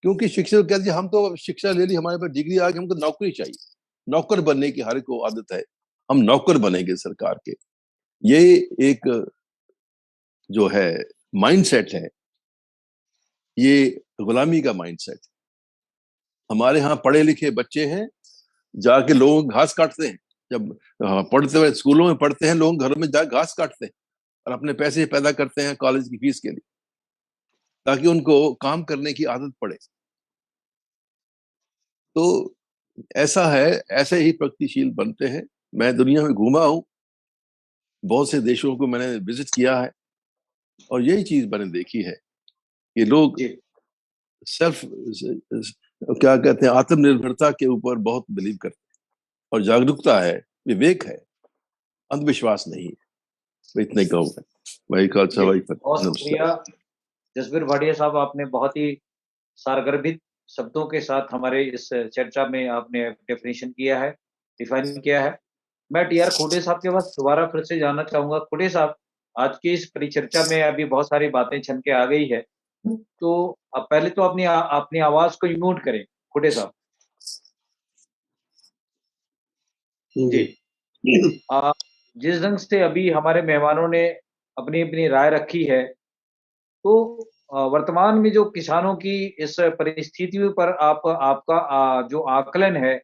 क्योंकि शिक्षा कहते हैं, हम तो शिक्षा ले ली, हमारे पास डिग्री आ गई, हमको नौकरी चाहिए। नौकर बनने की हर को आदत है, हम नौकर बनेंगे सरकार के। ये एक जो है माइंडसेट है, ये गुलामी का माइंडसेट। हमारे यहाँ पढ़े लिखे बच्चे हैं, जाके लोग घास काटते हैं। जब पढ़ते हुए स्कूलों में पढ़ते हैं, लोग घरों में जाकर घास काटते हैं और अपने पैसे पैदा करते हैं कॉलेज की फीस के लिए, ताकि उनको काम करने की आदत पड़े। तो ऐसा है, ऐसे ही प्रगतिशील बनते हैं। मैं दुनिया में घूमा हूँ, बहुत से देशों को मैंने विजिट किया है, और यही चीज मैंने देखी है कि लोग सेल्फ, क्या कहते हैं, आत्मनिर्भरता के ऊपर बहुत बिलीव करते हैं, और जागरूकता है, विवेक है, अंधविश्वास नहीं है। तो इतना ही कहूँगा। भाई खालसा, भाई फतेह, बहुत नमस्कार। शुक्रिया जसबीर भाटिया साहब, आपने बहुत ही सारगर्भित शब्दों के साथ हमारे इस चर्चा में आपने डेफिनेशन किया है, डिफाइन किया है। मैं टीआर खोटे साहब के पास दोबारा फिर से जानना चाहूंगा। खोटे साहब, आज की इस परिचर्चा में अभी बहुत सारी बातें छन के आ गई है, तो अब पहले तो अपनी आवाज को म्यूट करें खोटे साहब। जी, जिस ढंग से अभी हमारे मेहमानों ने अपनी अपनी राय रखी है, तो वर्तमान में जो किसानों की इस परिस्थितियों पर आपका जो आकलन है,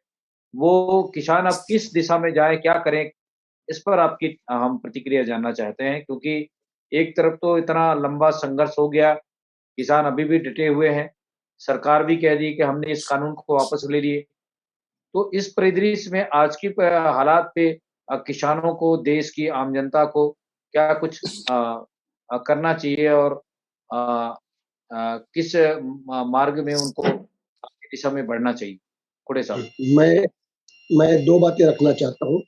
वो किसान अब किस दिशा में जाए, क्या करें? इस पर आपकी हम प्रतिक्रिया जानना चाहते हैं, क्योंकि एक तरफ तो इतना लंबा संघर्ष हो गया, किसान अभी भी डटे हुए हैं, सरकार भी कह दी कि हमने इस कानून को वापस ले लिए। तो इस परिदृश्य में आज की हालात पे किसानों को, देश की आम जनता को क्या कुछ करना चाहिए, और अ किस मार्ग में उनको आगे दिशा में बढ़ना चाहिए? खोड़े साहब। मैं दो बातें रखना चाहता हूँ।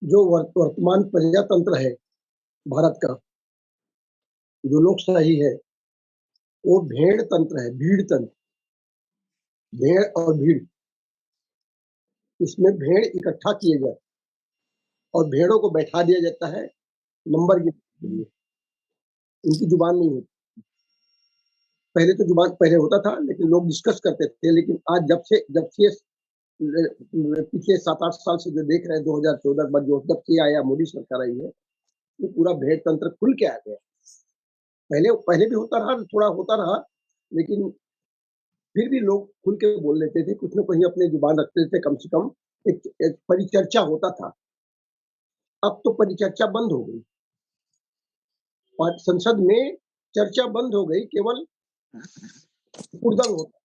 जो वर्तमान प्रजातंत्र है भारत का, जो लोकशाही है, वो भेड़ तंत्र है, भीड़ तंत्र। भेड़ और भीड़, इसमें भेड़ इकट्ठा किए जाते और भेड़ों को बैठा दिया जाता है नंबर के लिए। उनकी जुबान नहीं होती। पहले तो जुबान पहले होता था, लेकिन लोग डिस्कस करते थे, लेकिन आज जब से पिछले 7-8 साल से जो देख रहे हैं, 2014 के बाद जब से आया, मोदी सरकार आई है, ये पूरा भेड़ तंत्र खुल के आ गया। पहले भी होता रहा, थोड़ा होता रहा, लेकिन फिर भी लोग खुल के बोल लेते थे, कुछ न कहीं अपने जुबान रखते थे, कम से कम एक परिचर्चा होता था। अब तो परिचर्चा बंद हो गई और संसद में चर्चा बंद हो गई, केवल हुड़दंग होता।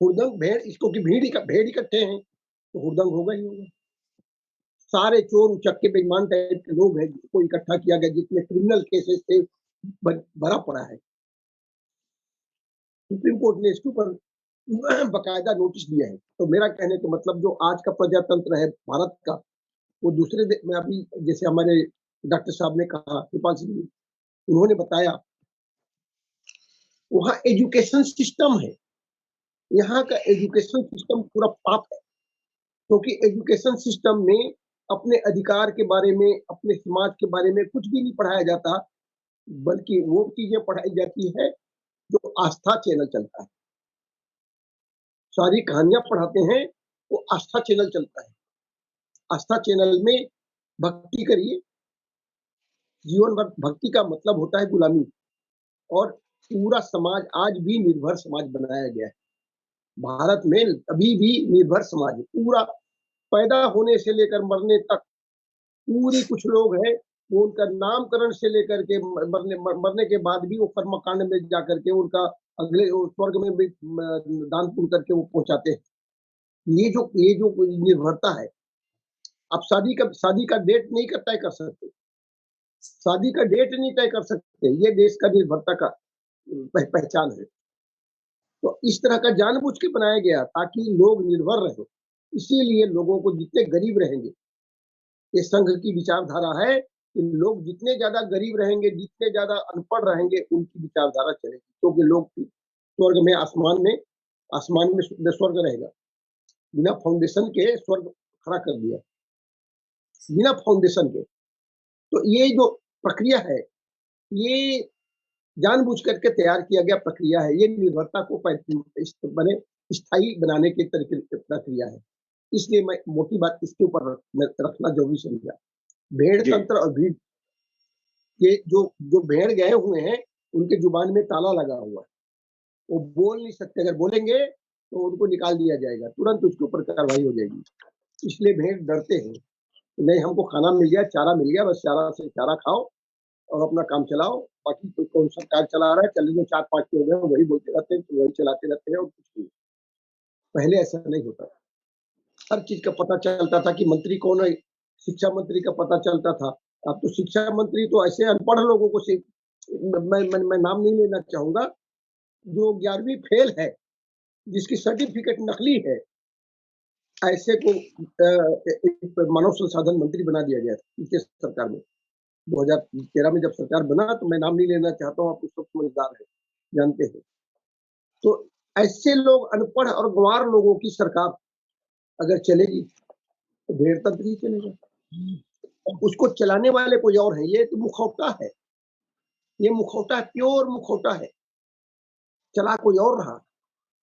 हुड़दंग इसको कि भेड़ इकट्ठे हैं तो हुड़दंग होगा ही होगा। सारे चोर उचक्के बेईमान टाइप के लोग हैं जिसको इकट्ठा किया गया, जिसमें क्रिमिनल केसेस से भरा पड़ा है। सुप्रीम कोर्ट ने इसके ऊपर बकायदा नोटिस दिया है। तो मेरा कहने का मतलब जो आज का प्रजातंत्र है भारत का, वो दूसरे में अभी जैसे हमारे डॉक्टर साहब ने कहा, कृपाल सिंह जी, उन्होंने बताया, वहाँ एजुकेशन सिस्टम है। यहाँ का एजुकेशन सिस्टम पूरा पाप है, क्योंकि एजुकेशन सिस्टम में अपने अधिकार के बारे में, अपने समाज के बारे में कुछ भी नहीं पढ़ाया जाता, बल्कि वो चीजें पढ़ाई जाती है जो आस्था चैनल चलता है। सारी कहानियां पढ़ाते हैं, वो आस्था चैनल चलता है। आस्था चैनल में भक्ति करिए, जीवन भर भक्ति का मतलब होता है गुलामी, और पूरा समाज आज भी निर्भर समाज बनाया गया है। भारत में अभी भी निर्भर समाज है, पूरा पैदा होने से लेकर मरने तक पूरी कुछ लोग हैं, वो उनका नामकरण से लेकर के मरने के बाद भी वो कर्मकांड में जाकर के उनका अगले स्वर्ग में भी दान पुण्य करके वो पहुंचाते हैं। ये जो निर्भरता है, आप शादी का डेट नहीं तय कर सकते, शादी का डेट नहीं तय कर सकते, ये देश का निर्भरता का पहचान है। तो इस तरह का जानबूझ के बनाया गया ताकि लोग निर्भर रहे। इसीलिए लोगों को जितने गरीब रहेंगे, ये संघ की विचारधारा है कि लोग जितने ज्यादा गरीब रहेंगे, जितने ज्यादा अनपढ़ रहेंगे, उनकी विचारधारा चलेगी, क्योंकि लोग स्वर्ग में आसमान में स्वर्ग रहेगा। बिना फाउंडेशन के स्वर्ग खड़ा कर दिया, बिना फाउंडेशन के। तो ये जो प्रक्रिया है, ये जानबूझ करके तैयार किया गया प्रक्रिया है। ये निर्भरता को बने स्थायी बनाने के तरीके प्रक्रिया है। इसलिए मैं मोटी बात इसके ऊपर रखना जरूरी समझा। भेड़ तंत्र और भीड़, ये जो भेड़ गए हुए हैं, उनके जुबान में ताला लगा हुआ है, वो बोल नहीं सकते। अगर बोलेंगे तो उनको निकाल दिया जाएगा, तुरंत उसके ऊपर कार्रवाई हो जाएगी। इसलिए भेड़ डरते हैं, नहीं हमको खाना मिल गया, चारा मिल गया, बस चारा खाओ और अपना काम चलाओ। बाकी तो कौन सरकार चला रहा है, चले जो 4-5 लोग हैं वही बोलते रहते हैं, तो वही चलाते रहते हैं और कुछ नहीं। पहले ऐसा नहीं होता, हर चीज का पता चलता था कि मंत्री कौन है, शिक्षा मंत्री का पता चलता था। अब तो शिक्षा मंत्री तो ऐसे अनपढ़ लोगों को मैं नाम नहीं लेना चाहूंगा, जो 11वीं फेल है, जिसकी सर्टिफिकेट नकली है, ऐसे को मानव संसाधन मंत्री बना दिया गया पिछले सरकार में। 2013 में जब सरकार बना, तो मैं नाम नहीं लेना चाहता हूँ, आप सब समझदार है, जानते हैं। तो ऐसे लोग, अनपढ़ और गंवार लोगों की सरकार अगर चलेगी तो भेड़ तंत्र ही चलेगा। उसको चलाने वाले कोई और है, ये तो मुखौटा है, ये मुखौटा है, प्योर मुखौटा है। चला कोई और रहा,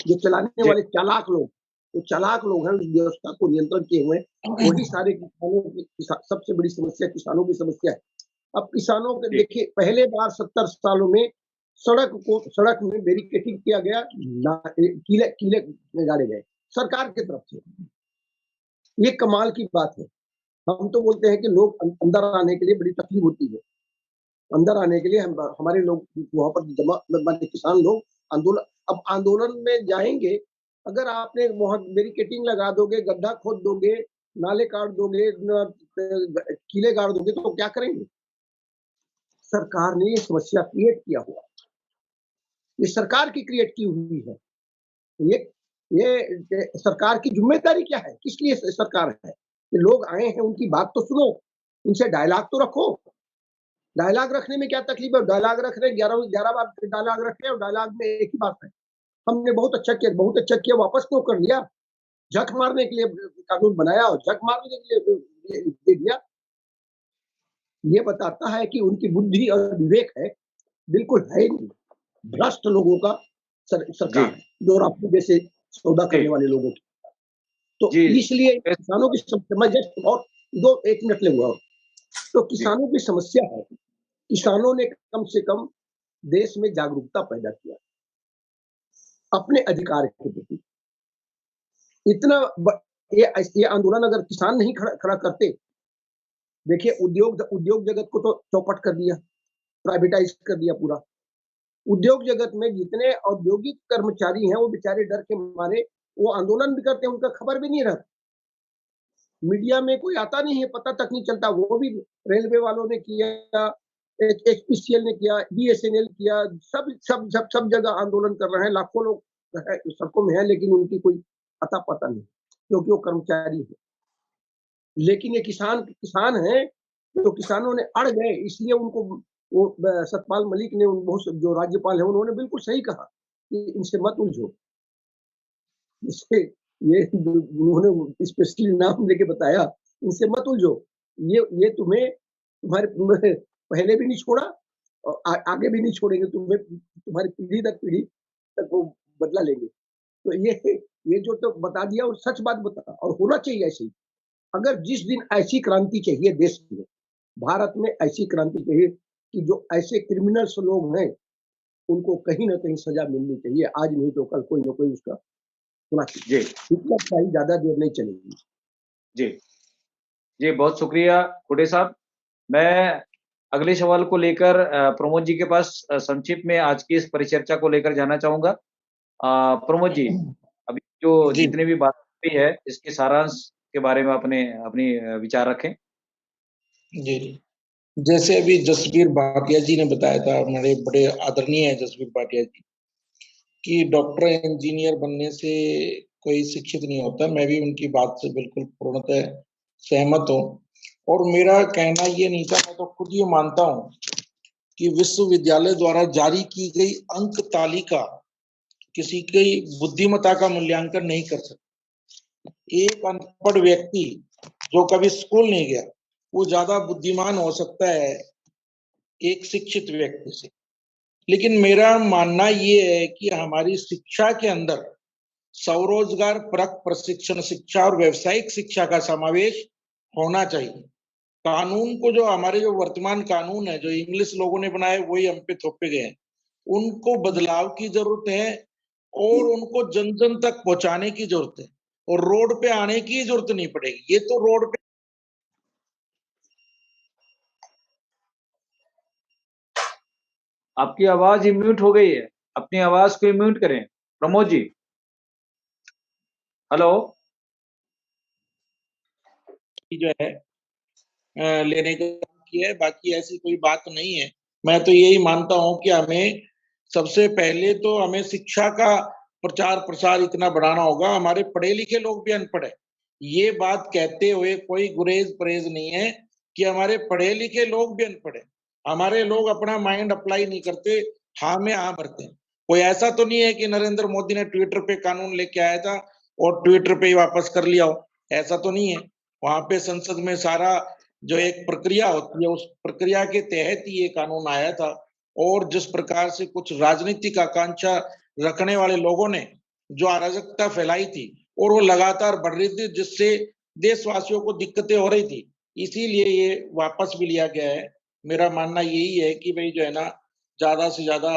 जो चलाने वाले चालाक लोग, तो चालाक लोग हैं, उस व्यवस्था को नियंत्रण किए हुए। वही सारे किसानों की सबसे बड़ी समस्या किसानों की समस्या है। अब किसानों के देखिए, पहले बार 70 सालों में सड़क में बैरिकेडिंग किया गया, कीले गाड़े गए सरकार की तरफ से। ये कमाल की बात है। हम तो बोलते हैं कि लोग अंदर आने के लिए बड़ी तकलीफ होती है, अंदर आने के लिए हमारे लोग वहां पर जमा किसान लोग आंदोलन में जाएंगे। अगर आपने वहां बैरिकेडिंग लगा दोगे, गड्ढा खोद दोगे, नाले काट दोगे, कीले गाड़ दोगे, तो क्या करेंगे? सरकार ने ये समस्या क्रिएट किया हुआ, ये सरकार की क्रिएट की हुई है। ये सरकार की जिम्मेदारी क्या है? किस लिए सरकार है? कि लोग आए हैं, उनकी बात तो सुनो, उनसे डायलॉग तो रखो। डायलॉग रखने में क्या तकलीफ है? डायलॉग रख रहे, 11 बार डायलॉग रख रहे, और डायलॉग में एक ही बात है, हमने बहुत अच्छा किया, वापस क्यों कर लिया? झक मारने के लिए कानून बनाया और झक मारने के लिए दे दिया। ये बताता है कि उनकी बुद्धि और विवेक है बिल्कुल है नहीं। भ्रष्ट लोगों का सरकार जी है, जो राष्ट्र जैसे सौदा जी करने वाले लोगों की। तो जी इसलिए किसानों की समस्या, मैं जस्ट और 1 मिनट ले हुआ, तो जी किसानों की समस्या है, किसानों ने कम से कम देश में जागरूकता पैदा किया अपने अधिकार के प्रति। इतना ये आंदोलन अगर किसान नहीं खड़ा करते, देखिए उद्योग जगत को तो चौपट कर दिया, प्राइवेटाइज कर दिया पूरा। उद्योग जगत में जितने औद्योगिक कर्मचारी हैं, वो बेचारे डर के मारे वो आंदोलन भी करते हैं, उनका खबर भी नहीं रहता। मीडिया में कोई आता नहीं है, पता तक नहीं चलता। वो भी रेलवे वालों ने किया, एचपीसीएल ने किया, बीएसएनएल किया, सब जगह आंदोलन कर रहे हैं। लाखों लोग सड़कों में हैं, लेकिन उनकी कोई अता पता नहीं, क्योंकि वो कर्मचारी है। लेकिन ये किसान हैं, तो किसानों ने अड़ गए, इसलिए उनको वो सतपाल मलिक ने, जो राज्यपाल है, उन्होंने बिल्कुल सही कहा कि इनसे मत उलझो। इससे ये उन्होंने स्पेशली नाम लेके बताया, इनसे मत उलझो, ये तुम्हारे पहले भी नहीं छोड़ा और आगे भी नहीं छोड़ेंगे, तुम्हारी पीढ़ी दर पीढ़ी तक वो बदला लेंगे। तो ये जो तो बता दिया और सच बात बता, और होना चाहिए ऐसे ही। अगर जिस दिन ऐसी क्रांति चाहिए देश में, भारत में ऐसी क्रांति चाहिए कि जो ऐसे क्रिमिनल्स लोग हैं, उनको कहीं ना कहीं सजा मिलनी चाहिए। आज नहीं तो कल कोई ना कोई उसका होना चाहिए। जी हिटलरशाही ज्यादा देर नहीं चलेगी। जी जी बहुत शुक्रिया खुडे साहब। मैं अगले सवाल को लेकर प्रमोद जी के पास संक्षिप्त में आज की इस परिचर्चा को लेकर जाना चाहूंगा। प्रमोद जी, अभी जो जी जितने भी बात हुई है, इसके सारांश के बारे में अपनी विचार रखें। जी जी जैसे अभी जसबीर भाटिया जी ने बताया था, हमारे बड़े आदरणीय है जसबीर भाटिया जी, कि डॉक्टर इंजीनियर बनने से कोई शिक्षित नहीं होता। मैं भी उनकी बात से बिल्कुल पूर्णतः सहमत हूँ। और मेरा कहना ये नहीं था, मैं तो खुद ये मानता हूँ कि विश्वविद्यालय द्वारा जारी की गई अंक तालिका किसी की बुद्धिमत्ता का मूल्यांकन नहीं कर सकती। एक अनपढ़ व्यक्ति जो कभी स्कूल नहीं गया, वो ज्यादा बुद्धिमान हो सकता है एक शिक्षित व्यक्ति से। लेकिन मेरा मानना ये है कि हमारी शिक्षा के अंदर स्वरोजगार परक प्रशिक्षण शिक्षा और व्यावसायिक शिक्षा का समावेश होना चाहिए। कानून को, जो हमारे जो वर्तमान कानून है, जो इंग्लिश लोगों ने बनाए वही हम पे थोपे गए हैं, उनको बदलाव की जरूरत है और उनको जन जन तक पहुंचाने की जरूरत है। और रोड पे आने की जरूरत नहीं पड़ेगी। ये तो रोड पे आपकी आवाज ही म्यूट हो गई है, अपनी आवाज को म्यूट करें प्रमोद जी। हेलो। जो है लेने का काम किया है, बाकी ऐसी कोई बात नहीं है। मैं तो यही मानता हूं कि हमें सबसे पहले तो हमें शिक्षा का प्रचार प्रसार इतना बढ़ाना होगा। हमारे पढ़े लिखे लोग भी अनपढ़ है, ये बात कहते हुए कोई गुरेज परहेज नहीं है कि हमारे पढ़े लिखे लोग भी अनपढ़ है। हमारे लोग अपना माइंड अप्लाई नहीं करते, हाँ में हाँ भरते हैं। कोई ऐसा तो नहीं है कि नरेंद्र मोदी ने ट्विटर पे कानून लेके आया था और ट्विटर पे ही वापस कर लिया हो, ऐसा तो नहीं है। वहां पे संसद में सारा जो एक प्रक्रिया होती है, उस प्रक्रिया के तहत ही ये कानून आया था। और जिस प्रकार से कुछ राजनीतिक आकांक्षा रखने वाले लोगों ने जो अराजकता फैलाई थी और वो लगातार बढ़ रही थी, जिससे देशवासियों को दिक्कतें हो रही थी, इसीलिए ये वापस भी लिया गया है। मेरा मानना यही है कि भाई जो है ना, ज्यादा से ज्यादा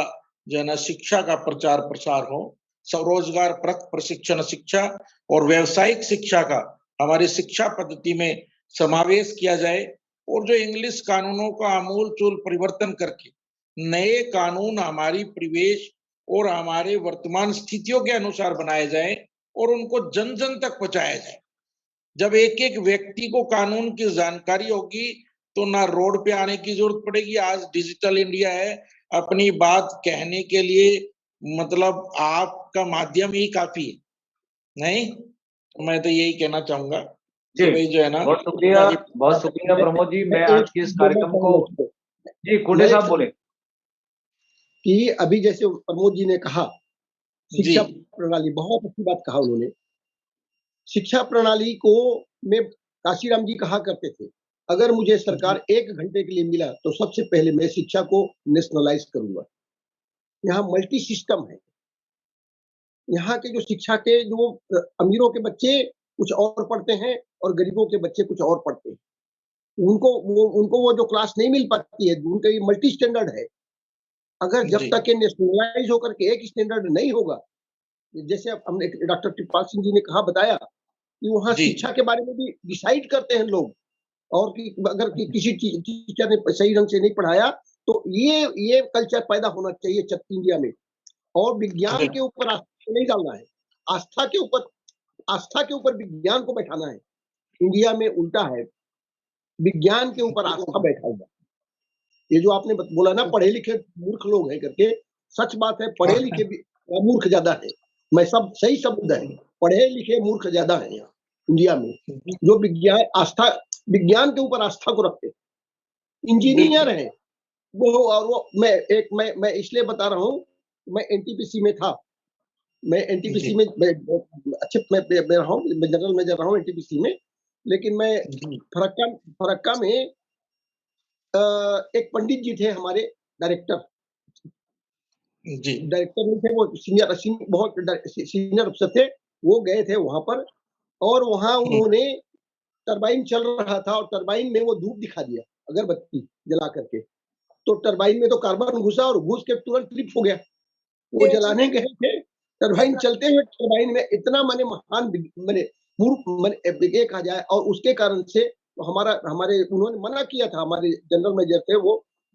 जो है ना शिक्षा का प्रचार प्रसार हो, स्वरोजगार परक प्रशिक्षण शिक्षा और व्यावसायिक शिक्षा का हमारी शिक्षा पद्धति में समावेश किया जाए। और जो इंग्लिश कानूनों का आमूल चूल परिवर्तन करके नए कानून हमारी परिवेश और हमारे वर्तमान स्थितियों के अनुसार बनाए जाए और उनको जन जन तक पहुंचाया जाए। जब एक एक व्यक्ति को कानून की जानकारी होगी तो ना रोड पे आने की जरूरत पड़ेगी। आज डिजिटल इंडिया है, अपनी बात कहने के लिए मतलब आपका माध्यम ही काफी है। नहीं, मैं तो यही कहना चाहूंगा जी कि भाई जो है ना, बहुत शुक्रिया प्रमोद जी। मैं एक आज की इस चीज बोलना कार्यक्रम को, चाहूंगा जी खुडे मैं साहब बोले। कि अभी जैसे प्रमोद जी ने कहा, जी शिक्षा प्रणाली, बहुत अच्छी बात कहा उन्होंने। शिक्षा प्रणाली को में काशीराम जी कहा करते थे, अगर मुझे सरकार 1 घंटे के लिए मिला तो सबसे पहले मैं शिक्षा को नेशनलाइज करूंगा। यहाँ मल्टी सिस्टम है। यहाँ के जो शिक्षा के जो अमीरों के बच्चे कुछ और पढ़ते हैं और गरीबों के बच्चे कुछ और पढ़ते हैं। उनको वो जो क्लास नहीं मिल पाती है, उनका ये मल्टी स्टैंडर्ड है। अगर जब जी। तक ये नेशनलाइज होकर के एक स्टैंडर्ड नहीं होगा, जैसे अब हमने डॉक्टर कृपाल सिंह जी ने कहा बताया कि वहाँ जी। शिक्षा के बारे में भी डिसाइड करते हैं लोग, और कि अगर किसी टीचर ने सही ढंग से नहीं पढ़ाया तो ये कल्चर पैदा होना चाहिए इंडिया में। और विज्ञान के ऊपर आस्था नहीं डालना है, आस्था के ऊपर विज्ञान को बैठाना है। इंडिया में उल्टा है, विज्ञान के ऊपर आस्था बैठा हुआ। ये जो आपने बोला ना पढ़े लिखे मूर्ख लोग हैं करके, सच बात है, पढ़े लिखे मूर्ख ज्यादा है। मैं सब सही शब्द है, पढ़े लिखे मूर्ख ज्यादा है यहाँ इंडिया में, जो विज्ञान के ऊपर आस्था को रखते। इंजीनियर है वो, और वो मैं इसलिए बता रहा हूँ, मैं एनटीपीसी में था, मैं एनटीपीसी में अच्छे मैं रहा हूँ, जनरल मेजर रहा हूँ एनटीपीसी में, लेकिन मैं फरक्का में एक पंडित जी थे हमारे डायरेक्टर नहीं थे, वो बहुत सीनियर अफसर थे। वो गए थे वहां पर, और वहां उन्होंने टरबाइन चल रहा था और टरबाइन में वो धूप दिखा दिया अगरबत्ती जला करके। तो टरबाइन में तो कार्बन घुसा और घुस के तुरंत ट्रिप हो गया। वो जलाने गए थे, टरबाइन चलते हुए टरबाइन में इतना महान ये कहा जाए, और उसके कारण से हमारे उन्होंने मना किया था। हमारे जनरल मेजर थे वो,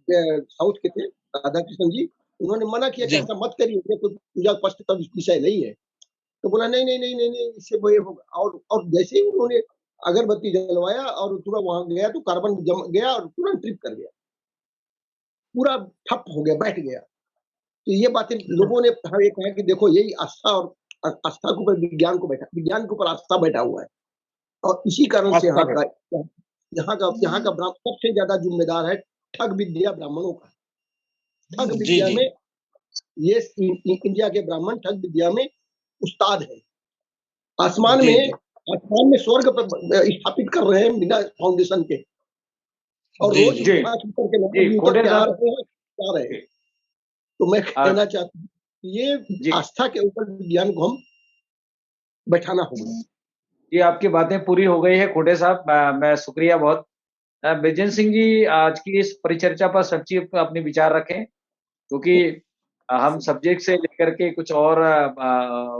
साउथ के थे, राधा कृष्ण जी, उन्होंने मना किया कि ऐसा मत करिए, कोई पूजा पाठ का विषय नहीं है। तो बोला नहीं नहीं नहीं नहीं नहीं, इससे वो होगा। और जैसे ही उन्होंने अगरबत्ती जलवाया और तुरंत वहां गया तो कार्बन जम गया और तुरंत ट्रिप कर गया, पूरा ठप हो गया, बैठ गया। तो ये बातें लोगों ने ये कहा कि देखो यही आस्था, और आस्था के ऊपर विज्ञान के ऊपर आस्था बैठा हुआ है। और इसी कारण से यहाँ का ब्राह्मण सबसे ज्यादा जिम्मेदार है ठग विद्या ब्राह्मणों का। ठग विद्या में ये इंडिया के ब्राह्मण ठग विद्या में उस्ताद है। आसमान में स्वर्ग स्थापित कर रहे हैं बिना फाउंडेशन के, और रोज 5 मीटर के आ रहे हैं। तो मैं कहना चाहता हूँ ये आस्था के ऊपर विज्ञान को हम बैठाना होगा। जी, आपकी बातें पूरी हो गई है खोटे साहब, मैं शुक्रिया बहुत। बिजेंद्र सिंह जी, आज की इस परिचर्चा पर सच्ची अपने विचार रखें, क्योंकि हम सब्जेक्ट से लेकर के कुछ और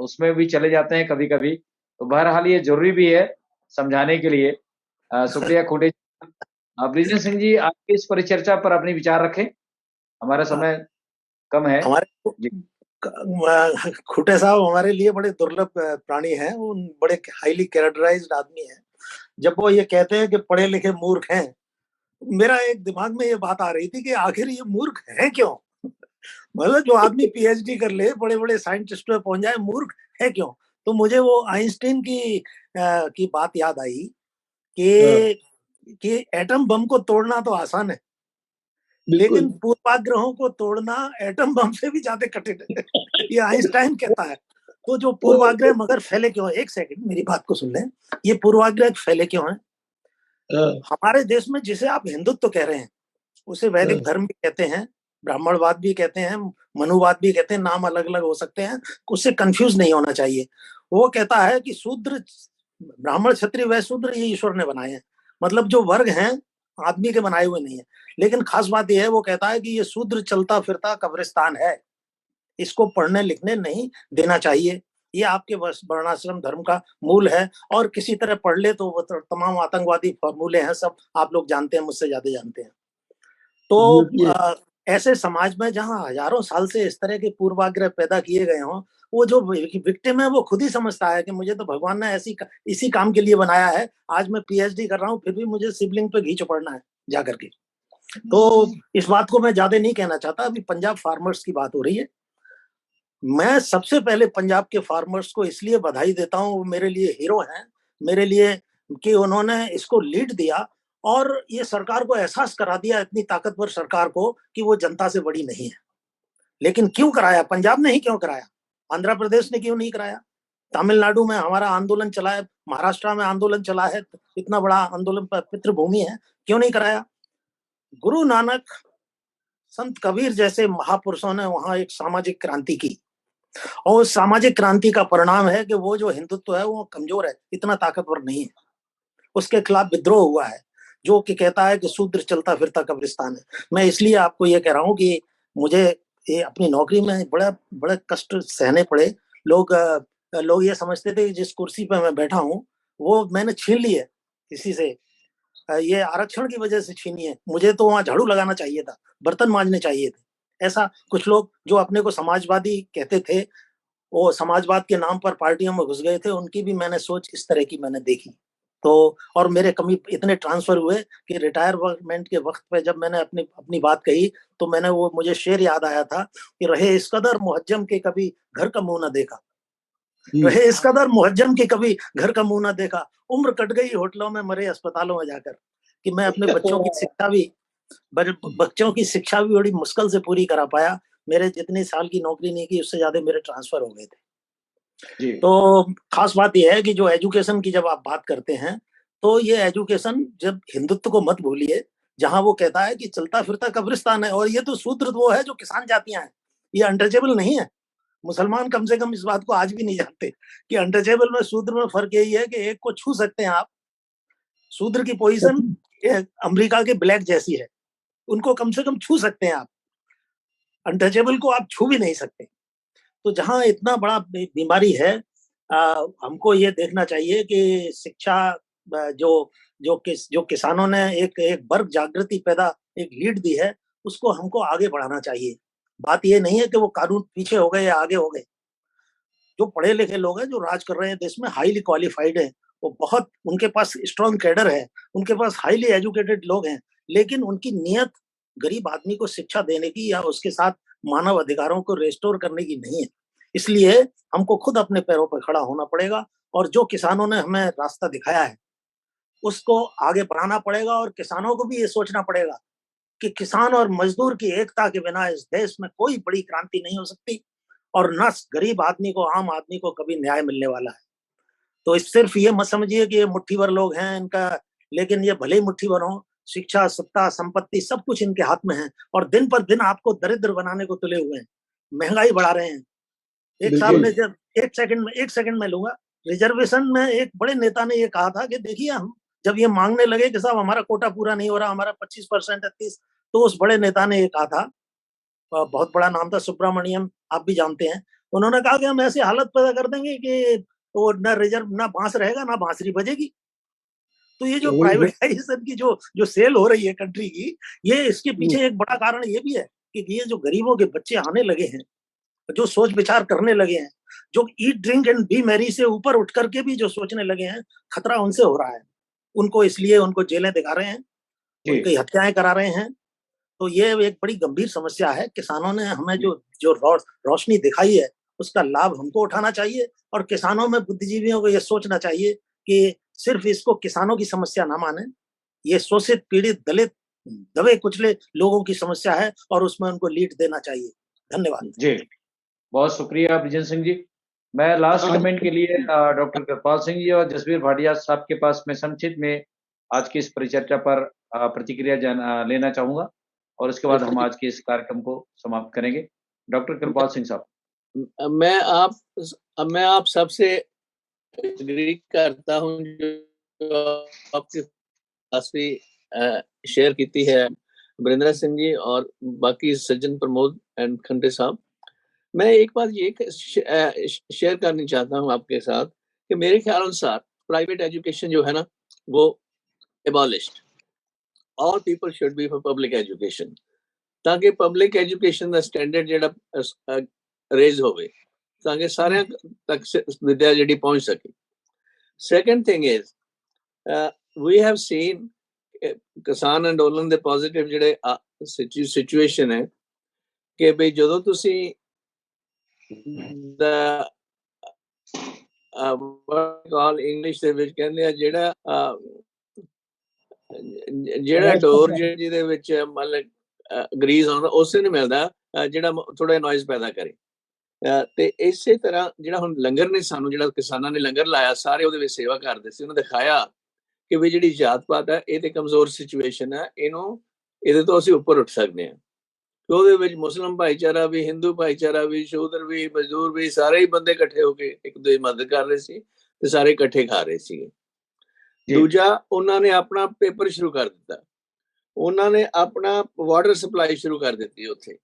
उसमें भी चले जाते हैं कभी कभी, तो बहरहाल ये जरूरी भी है समझाने के लिए। शुक्रिया खोटे। बिजेंद्र सिंह जी, आज की इस परिचर्चा पर अपने विचार रखें, हमारा समय कम है। खुटे साहब हमारे लिए बड़े दुर्लभ प्राणी हैं, वो बड़े हाईली कैरेक्टराइज्ड आदमी हैं। जब वो ये कहते हैं कि पढ़े लिखे मूर्ख हैं, मेरा एक दिमाग में ये बात आ रही थी कि आखिर ये मूर्ख हैं क्यों? मतलब जो आदमी पीएचडी कर ले, बड़े बड़े साइंटिस्ट पे पहुंच जाए, मूर्ख है क्यों? तो मुझे वो आइंस्टीन की बात याद आई कि एटम बम को तोड़ना तो आसान है, लेकिन पूर्वाग्रहों को तोड़ना एटम बम से भी ज्यादा कठिन है। ये आइंस्टाइन कहता है। तो जो पूर्वाग्रह मगर फैले क्यों? एक सेकंड मेरी बात को सुन लें। ये पूर्वाग्रह फैले क्यों हैं? हमारे देश में जिसे आप हिंदुत्व कह रहे हैं, उसे वैदिक धर्म भी कहते हैं, ब्राह्मणवाद भी कहते हैं, मनुवाद भी कहते हैं, नाम अलग अलग हो सकते हैं, उससे कंफ्यूज नहीं होना चाहिए। वो कहता है कि शूद्र, ब्राह्मण, क्षत्रिय, वैश्य, शूद्र ये ईश्वर ने बनाए हैं, मतलब जो वर्ग हैं आदमी के बनाए हुए नहीं है। लेकिन खास बात यह है, वो कहता है कि ये शूद्र चलता फिरता कब्रिस्तान है, इसको पढ़ने लिखने नहीं देना चाहिए, ये आपके वर्णाश्रम धर्म का मूल है, और किसी तरह पढ़ ले तो वो तमाम आतंकवादी फॉर्मूले हैं, सब आप लोग जानते हैं, मुझसे ज्यादा जानते हैं। तो ऐसे समाज में जहां हजारों साल से इस तरह के पूर्वाग्रह पैदा किए गए हों, वो जो विक्टिम है वो खुद ही समझता है कि मुझे तो भगवान ने इसी काम के लिए बनाया है। आज मैं पीएचडी कर रहा हूँ, फिर भी मुझे सिबलिंग पे घी चढ़ना है जाकर के। तो इस बात को मैं ज्यादा नहीं कहना चाहता। अभी पंजाब फार्मर्स की बात हो रही है। मैं सबसे पहले पंजाब के फार्मर्स को इसलिए बधाई देता हूँ, वो मेरे लिए हीरो हैं, मेरे लिए, कि उन्होंने इसको लीड दिया और ये सरकार को एहसास करा दिया, इतनी ताकतवर सरकार को, कि वो जनता से बड़ी नहीं है। लेकिन क्यों कराया? पंजाब ने ही क्यों कराया? आंध्र प्रदेश ने क्यों नहीं कराया? तमिलनाडु में हमारा आंदोलन चला है, महाराष्ट्र में आंदोलन चला है, इतना बड़ा आंदोलन, पितृभूमि है, क्यों नहीं कराया? गुरु नानक संत कबीर जैसे महापुरुषों ने वहां एक सामाजिक क्रांति की, और उस सामाजिक क्रांति का परिणाम है कि वो जो हिंदुत्व है वो कमजोर है, इतना ताकतवर नहीं है। उसके खिलाफ विद्रोह हुआ है जो कि कहता है कि शूद्र चलता फिरता कब्रिस्तान है। मैं इसलिए आपको ये कह रहा हूँ कि मुझे ये अपनी नौकरी में बड़े कष्ट सहने पड़े। लोग ये समझते थे कि जिस कुर्सी पे मैं बैठा हूँ वो मैंने छीन ली है किसी से, ये आरक्षण की वजह से छीनी है। मुझे तो वहां झाड़ू लगाना चाहिए था, बर्तन मांजने चाहिए थे। ऐसा कुछ लोग जो अपने को समाजवादी कहते थे, वो समाजवाद के नाम पर पार्टियों में घुस गए थे। उनकी भी मैंने सोच इस तरह की मैंने देखी। तो और मेरे कमी इतने ट्रांसफर हुए कि रिटायरमेंट के वक्त पे जब मैंने अपनी बात कही तो मुझे शेर याद आया था कि रहे इस कदर मुहज्जम के कभी घर का मुंह न देखा, रहे इस कदर मुहज्जम के कभी घर का मुंह न देखा, उम्र कट गई होटलों में मरे अस्पतालों में जाकर। कि मैं अपने बच्चों की शिक्षा भी बड़ी मुश्किल से पूरी करा पाया। मेरे जितने साल की नौकरी नहीं की उससे ज्यादा मेरे ट्रांसफर हो गए थे। तो खास बात यह है कि जो एजुकेशन की जब आप बात करते हैं तो ये एजुकेशन, जब हिंदुत्व को मत भूलिए, जहां वो कहता है कि चलता फिरता कब्रिस्तान है, और ये तो शूद्र वो है जो किसान जातियां हैं, ये अनटचेबल नहीं है। मुसलमान कम से कम इस बात को आज भी नहीं जानते कि अनटचेबल में शूद्र में फर्क यही है कि एक को छू सकते हैं आप। शूद्र की पोजीशन अमेरिका के ब्लैक जैसी है, उनको कम से कम छू सकते हैं आप, अनटचेबल को आप छू भी नहीं सकते। तो जहां इतना बड़ा बीमारी है, हमको ये देखना चाहिए कि शिक्षा जो किसानों ने एक वर्ग जागृति पैदा, एक लीड दी है, उसको हमको आगे बढ़ाना चाहिए। बात ये नहीं है कि वो कानून पीछे हो गए या आगे हो गए। जो पढ़े लिखे लोग हैं जो राज कर रहे हैं देश में, हाईली क्वालिफाइड है, वो बहुत, उनके पास स्ट्रॉन्ग कैडर है, उनके पास हाईली एजुकेटेड लोग हैं, लेकिन उनकी नियत गरीब आदमी को शिक्षा देने की या उसके साथ मानव अधिकारों को रेस्टोर करने की नहीं है। इसलिए हमको खुद अपने पैरों पर खड़ा होना पड़ेगा, और जो किसानों ने हमें रास्ता दिखाया है उसको आगे बढ़ाना पड़ेगा। और किसानों को भी ये सोचना पड़ेगा कि किसान और मजदूर की एकता के बिना इस देश में कोई बड़ी क्रांति नहीं हो सकती, और न गरीब आदमी को, आम आदमी को कभी न्याय मिलने वाला है। तो सिर्फ ये मत समझिए कि ये मुट्ठी भर लोग हैं इनका, लेकिन ये भले ही मुट्ठी भर हो, शिक्षा, सत्ता, संपत्ति सब कुछ इनके हाथ में है, और दिन पर दिन आपको दरिद्र बनाने को तुले हुए हैं, महंगाई बढ़ा रहे हैं। एक साहब ने जब एक सेकंड में लूंगा, रिजर्वेशन में एक बड़े नेता ने ये कहा था कि देखिए, हम जब ये मांगने लगे कि साहब हमारा कोटा पूरा नहीं हो रहा, हमारा 25% है 30, तो उस बड़े नेता ने ये कहा था, बहुत बड़ा नाम था, सुब्रमण्यम, आप भी जानते हैं। उन्होंने कहा कि हम ऐसी हालत पैदा कर देंगे कि वो ना बांस रहेगा ना बांसुरी बजेगी। तो ये जो प्राइवेटाइजेशन की जो सेल हो रही है कंट्री की, ये इसके पीछे एक बड़ा कारण ये भी है कि ये जो गरीबों के बच्चे आने लगे हैं, जो सोच विचार करने लगे हैं, जो eat drink and B Mary से ऊपर उठ करके भी जो सोचने लगे हैं, खतरा उनसे हो रहा है। उनको इसलिए उनको जेलें दिखा रहे हैं, उनकी हत्याएं करा रहे हैं। तो ये एक बड़ी गंभीर समस्या है। किसानों ने हमें जो रोशनी दिखाई है उसका लाभ हमको उठाना चाहिए, और किसानों में बुद्धिजीवियों को ये सोचना चाहिए कि सिर्फ इसको किसानों की समस्या ना माने, ये शोषित, पीड़ित, दलित, दबे कुचले लोगों की समस्या है, और उसमें उनको लीड देना चाहिए। धन्यवाद जी, बहुत शुक्रिया ब्रिजेन सिंह जी। मैं लास्ट कमेंट के लिए डॉक्टर कृपाल सिंह जी और जसबीर भाटिया साहब के पास में संक्षिप्त में आज की इस परिचर्चा पर प्रतिक्रिया लेना चाहूंगा, और उसके बाद हम आज के इस कार्यक्रम को समाप्त करेंगे। डॉक्टर कृपाल सिंह साहब। मैं आप सबसे एग्री करता हूं जो आपकी फिलॉसफी शेयर की है बरिंदर सिंह जी और बाकी सज्जन प्रमोद एंड खंडे साहब। मैं एक बात ये शेयर करनी चाहता हूं आपके साथ कि मेरे ख्याल अनुसार प्राइवेट एजुकेशन जो है ना वो abolished, all people should be for public education, ताकि पब्लिक एजुकेशन का स्टैंडर्ड जेड़ा रेज होवे, ताकि सारे तक विद्या जेडी पहुंच सके। Second thing is we have seen किसान अंदोलन दे पॉजिटिव जेड़े सिचुएशन है कि भाई जदों तुसी द कॉल इंग्लिश ਦੇ ਵਿੱਚ ਕਹਿੰਦੇ ਆ ਜਿਹੜਾ ਡੋਰ ਜਿਹਦੇ ਵਿੱਚ ਮਤਲਬ ਗਰੀਸ ਆਉਂਦਾ ਉਸੇ ਨੂੰ ਮਿਲਦਾ ਜਿਹੜਾ ਥੋੜਾ ਨੋਇਜ਼ ਪੈਦਾ ਕਰੇ। ਤੇ ਇਸੇ ਤਰ੍ਹਾਂ ਜਿਹੜਾ ਹੁਣ ਲੰਗਰ ਨੇ ਸਾਨੂੰ ਜਿਹੜਾ ਕਿਸਾਨਾਂ ਨੇ ਲੰਗਰ ਲਾਇਆ ਸਾਰੇ ਉਹਦੇ ਵਿੱਚ ਸੇਵਾ ਕਰਦੇ ਸੀ, ਉਹਨੇ ਦਿਖਾਇਆ ਕਿ ਵੀ ਜਿਹੜੀ ਜਾਤ ਪਾਤ ਹੈ ਇਹ ਤੇ ਕਮਜ਼ੋਰ ਸਿਚੁਏਸ਼ਨ ਹੈ, ਇਹਦੇ ਤੋਂ ਅਸੀਂ ਉੱਪਰ ਉੱਠ ਸਕਦੇ ਹਾਂ। ਕਿ ਉਹਦੇ ਵਿੱਚ ਮੁਸਲਿਮ ਭਾਈਚਾਰਾ ਵੀ, ਹਿੰਦੂ ਭਾਈਚਾਰਾ ਵੀ, ਸ਼ੂਦਰ ਵੀ, ਮਜ਼ਦੂਰ ਵੀ, ਸਾਰੇ ਹੀ ਬੰਦੇ ਇਕੱਠੇ ਹੋ ਕੇ ਇੱਕ ਦੂਜੇ ਦੀ ਮਦਦ ਕਰ ਰਹੇ ਸੀ ਤੇ ਸਾਰੇ ਇਕੱਠੇ ਖਾ ਰਹੇ ਸੀਗੇ। ਦੂਜਾ, ਉਹਨਾਂ ਨੇ ਆਪਣਾ ਪੇਪਰ ਸ਼ੁਰੂ ਕਰ ਦਿੱਤਾ, ਉਹਨਾਂ ਨੇ ਆਪਣਾ ਵਾਟਰ ਸਪਲਾਈ ਸ਼ੁਰੂ ਕਰ ਦਿੱਤੀ ਉੱਥੇ,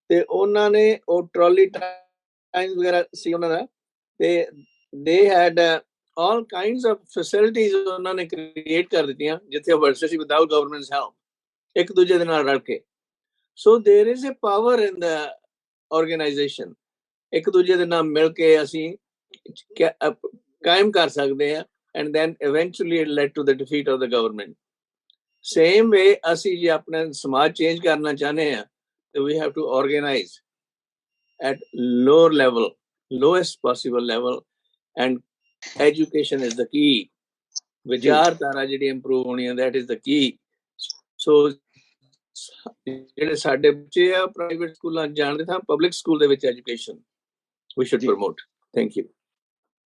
ਤੇ ਉਹਨਾਂ ਨੇ ਉਹ ਟਰਾਲੀ ਟਾਈਮ ਵਗੈਰਾ ਸੀ ਉਹਨਾਂ ਦਾ, ਤੇ ਦੇ head all kinds of facilities ਉਹਨਾਂ ਨੇ ਕ੍ਰੀਏਟ ਕਰ ਦਿੱਤੀਆਂ ਜਿੱਥੇ ਵਰਡ ਸੀ ਵਿਦਆਊਟ ਗਵਰਨਮੈਂਟਸ ਹੈਲਪ, ਇੱਕ ਦੂਜੇ ਦੇ ਨਾਲ ਰਲ ਕੇ। So there is a power in the organisation, ਇੱਕ ਦੂਜੇ ਦੇ ਨਾਲ ਮਿਲ ਕੇ ਅਸੀਂ ਕਾਇਮ ਕਰ ਸਕਦੇ ਹਾਂ, and then eventually it led to the defeat of the government. Same way ਅਸੀਂ ਜੇ ਆਪਣਾ ਸਮਾਜ ਚੇਂਜ ਕਰਨਾ ਚਾਹੁੰਦੇ ਹਾਂ ਤੇ we have to organize at lower level, lowest possible level, and education is the key. ਵਿਚਾਰਧਾਰਾ ਜਿਹੜੀ ਇੰਪਰੂਵ ਹੋਣੀ ਹੈ, that is the key. So ਜਿਹੜੇ ਸਾਡੇ ਬੱਚੇ ਆ ਪ੍ਰਾਈਵੇਟ ਸਕੂਲਾਂ ਜਾਣਦੇ ਤਾਂ ਪਬਲਿਕ ਸਕੂਲ ਦੇ ਵਿੱਚ education we should promote. Thank you.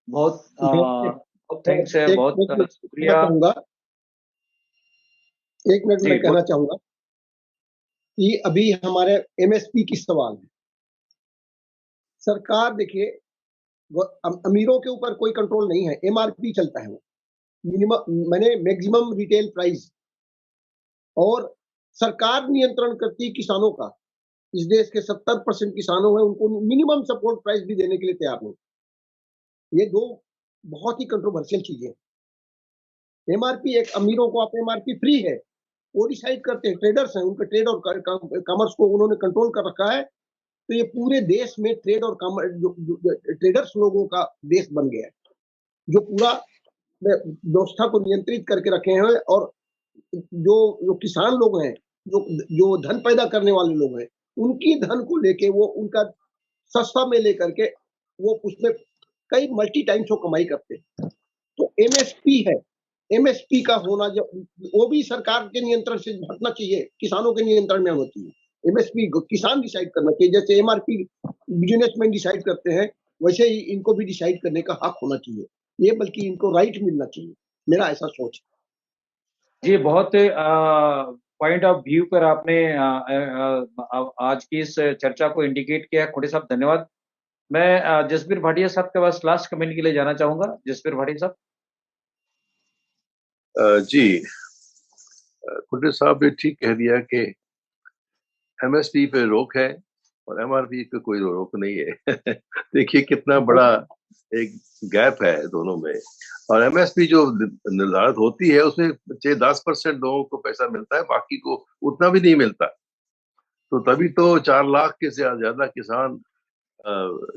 बहुत थैंक्स है, बहुत शुक्रिया। एक मिनट में कहना चाहूंगा कि अभी हमारे एमएसपी की सवाल है। सरकार देखिए, अमीरों के ऊपर कोई कंट्रोल नहीं है, एमआरपी चलता है, वो मिनिमम मैक्सिमम रिटेल प्राइस, और सरकार नियंत्रण करती है किसानों का। इस देश के 70% किसानों हैं, उनको मिनिमम सपोर्ट प्राइस भी देने के लिए तैयार नहीं। ये दो बहुत ही कंट्रोवर्शियल चीजें। एमआरपी, एक अमीरों को आप एमआरपी फ्री है, वो डिसाइड करते हैं, ट्रेडर्स हैं, उनके ट्रेड और कॉमर्स को उन्होंने कंट्रोल कर रखा है। तो ये पूरे देश में ट्रेड और ट्रेडर्स लोगों का देश बन गया है, जो पूरा व्यवस्था को नियंत्रित करके रखे हैं। और जो किसान लोग हैं, जो धन पैदा करने वाले लोग हैं, उनकी धन को लेके वो उनका सस्ता में लेकर के वो उसमें कई मल्टी टाइम्स वो कमाई करते हैं। तो एमएसपी है, एमएसपी का होना जो वो भी सरकार के नियंत्रण से हटना चाहिए, किसानों के नियंत्रण में होना चाहिए। एमएसपी किसान डिसाइड करना चाहिए, जैसे एमआरपी बिजनेसमैन डिसाइड करते हैं, वैसे ही इनको भी डिसाइड करने का हक होना चाहिए, ये बल्कि इनको राइट मिलना चाहिए, मेरा ऐसा सोच है। जी, बहुत पॉइंट ऑफ व्यू पर आपने आज की इस चर्चा को इंडिकेट किया। खोटे साहब धन्यवाद। मैं जसबीर भाटिया साहब के पास लास्ट कमेंट के लिए जाना चाहूंगा। जसबीर भाटिया साहब। जी, खोटे साहब ने ठीक कह दिया कि एमएसपी पे रोक है और एमआरपी पे कोई रोक नहीं है। देखिए कितना बड़ा एक गैप है दोनों में। और एमएसपी जो निर्धारित होती है उसमें 10% लोगों को पैसा मिलता है, बाकी को उतना भी नहीं मिलता। तो तभी तो 4 लाख के से ज्यादा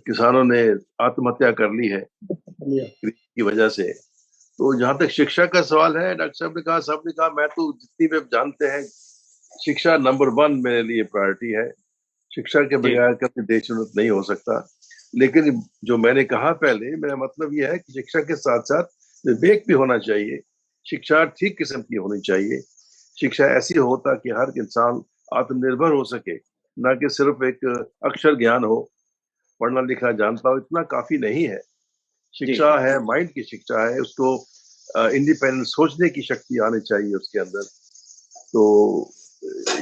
किसानों ने आत्महत्या कर ली है की वजह से। तो जहां तक शिक्षा का सवाल है, डॉक्टर साहब ने कहा, सबने कहा, मैं तो जितनी भी जानते हैं शिक्षा नंबर 1 मेरे लिए प्रायोरिटी है। शिक्षा के बगैर कभी देश उन्नत नहीं हो सकता। लेकिन जो मैंने कहा पहले, मेरा मतलब यह है कि शिक्षा के साथ साथ विवेक भी होना चाहिए। शिक्षा ठीक किस्म की होनी चाहिए। शिक्षा ऐसी हो ताकि हर इंसान आत्मनिर्भर हो सके, ना कि सिर्फ एक अक्षर ज्ञान हो, पढ़ना लिखना जानता हो, इतना काफी नहीं है। शिक्षा है, माइंड की शिक्षा है, उसको इंडिपेंडेंट सोचने की शक्ति आनी चाहिए उसके अंदर। तो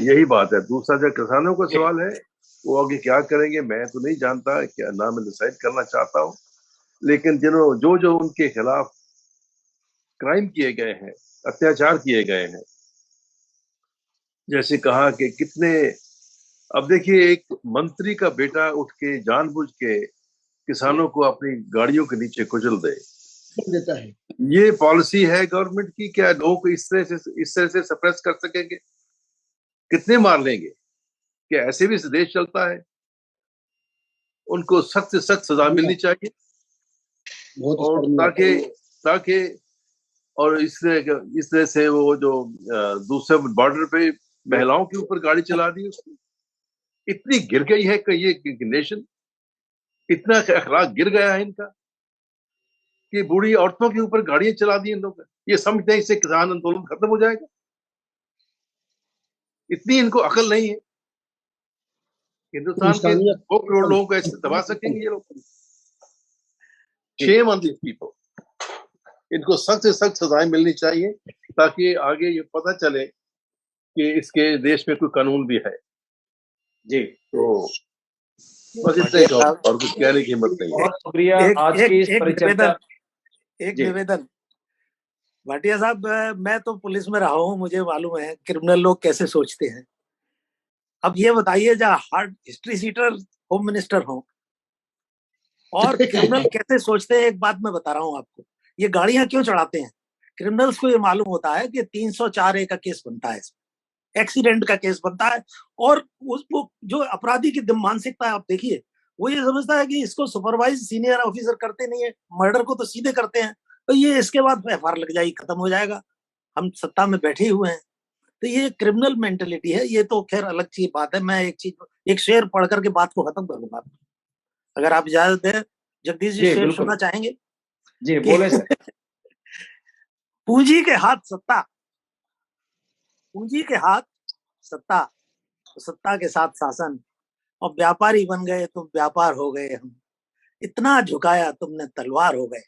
यही बात है। दूसरा जो किसानों का सवाल है, वो आगे क्या करेंगे मैं तो नहीं जानता, क्या ना मैं डिसाइड करना चाहता हूँ। लेकिन जो उनके खिलाफ क्राइम किए गए हैं, अत्याचार किए गए हैं, जैसे कहा कि कितने, अब देखिए एक मंत्री का बेटा उठ के जानबूझ के किसानों को अपनी गाड़ियों के नीचे कुचल देता है। ये पॉलिसी है गवर्नमेंट की? क्या लोगों को इस तरह से सप्रेस कर सकेंगे? कितने मार लेंगे? क्या ऐसे भी देश चलता है? उनको सख्त से सख्त सजा मिलनी चाहिए। और ताकि और इस तरह से वो जो दूसरे बॉर्डर पे महिलाओं के ऊपर गाड़ी चला दी, इतनी गिर गई है कि ये नेशन, इतना अखलाक गिर गया है इनका कि बूढ़ी औरतों के ऊपर गाड़ियां चला दी इन लोगों ने। ये समझते हैं इससे किसान आंदोलन खत्म हो जाएगा। इतनी इनको अकल नहीं है। हिंदुस्तान के 2 करोड़ लोगों को ऐसे दबा सकेंगे ये लोग? Shame on this people. इनको सख्त से सख्त सजाएं मिलनी चाहिए ताकि आगे ये पता चले कि इसके देश में कोई कानून भी है। जी तो बस इतना ही कहूँ, और कुछ कहने की हिम्मत नहीं है। बहुत शुक्रिया आज की इस परिचर्चा। एक जी निवेदन भाटिया साहब, मैं तो पुलिस में रहा हूँ, मुझे मालूम है क्रिमिनल लोग कैसे सोचते हैं। अब ये बताइए, जहाँ hard history sheeter home minister हो और क्रिमिनल कैसे सोचते हैं, एक बात मैं बता रहा हूँ आपको। ये गाड़ियां क्यों चढ़ाते हैं? क्रिमिनल्स को ये मालूम होता है कि 304A का केस बनता है, एक्सीडेंट का केस बनता है, और उसको जो अपराधी की मानसिकता है आप देखिए, वो ये समझता है कि इसको सुपरवाइज सीनियर ऑफिसर करते नहीं है, मर्डर को तो सीधे करते हैं, तो ये इसके बाद एफआईआर लग जाएगी, खत्म हो जाएगा, हम सत्ता में बैठे हुए हैं। तो ये क्रिमिनल मेंटेलिटी है। ये तो खैर अलग चीज बात है। मैं एक शेर पढ़ करके बात को खत्म करूंगा, अगर आप इजाजत दें। जगदीश जी, जी शेर बिल्कुल, सुनना चाहेंगे? जी बोले सर। पूंजी के हाथ सत्ता, पूंजी के हाथ सत्ता, सत्ता के साथ शासन, और व्यापारी बन गए तुम, व्यापार हो गए हम, इतना झुकाया तुमने तलवार हो गए।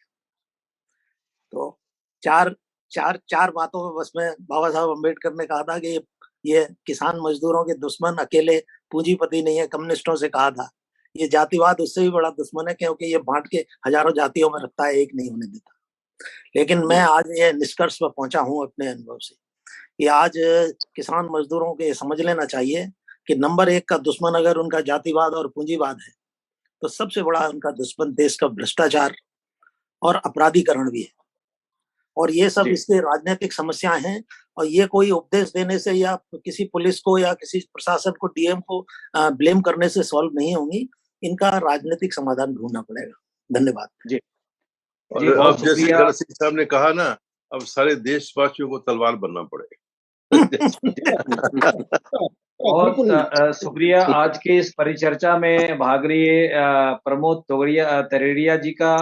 तो चार चार चार बातों में बस मैं, बाबा साहब अम्बेडकर ने कहा था कि ये किसान मजदूरों के दुश्मन अकेले पूंजीपति नहीं है, कम्युनिस्टों से कहा था। ये जातिवाद उससे भी बड़ा दुश्मन है, क्योंकि ये बांट के हजारों जातियों में रखता है, एक नहीं होने देता। लेकिन मैं आज ये निष्कर्ष पर पहुंचा हूं अपने अनुभव से कि आज किसान मजदूरों को ये समझ लेना चाहिए कि नंबर 1 का दुश्मन अगर उनका जातिवाद और पूंजीवाद है, तो सबसे बड़ा उनका दुश्मन देश का भ्रष्टाचार और अपराधीकरण भी है। और ये सब जी इसके राजनीतिक समस्याएं हैं, और ये कोई उपदेश देने से या किसी पुलिस को या किसी प्रशासन को, डीएम को ब्लेम करने से सॉल्व नहीं होंगी। इनका राजनीतिक समाधान ढूंढना पड़ेगा। धन्यवाद। जी और जी अब बहुत जैसे शुक्रिया। गणेश सिंह साहब ने कहा ना, अब सारे देशवासियों को तलवार बनना पड़ेगा। बहुत बिल्कुल शुक्रिया आज के इस परिचर्चा में भाग लिए प्रमोद तरेड़िया जी का,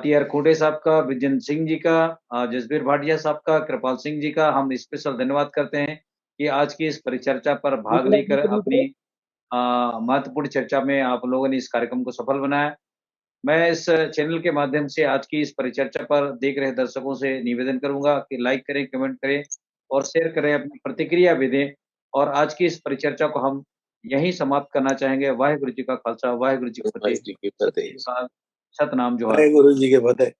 टी.आर. खोटे साहब का, विजन सिंह जी का, जसबीर भाटिया साहब का, कृपाल सिंह जी का हम स्पेशल धन्यवाद करते हैं कि आज की इस परिचर्चा पर भाग लेकर अपनी महत्वपूर्ण चर्चा में आप लोगों ने इस कार्यक्रम को सफल बनाया। मैं इस चैनल के माध्यम से आज की इस परिचर्चा पर देख रहे दर्शकों से निवेदन करूंगा कि लाइक करें, कमेंट करें और शेयर करें, अपनी प्रतिक्रिया भी दें। और आज की इस परिचर्चा को हम यहीं समाप्त करना चाहेंगे। वाहिगुरु जी का खालसा, वाहिगुरु जी की फतेह। जी की फतेह। सतनाम जोहार। वाहेगुरु जी के फतेह।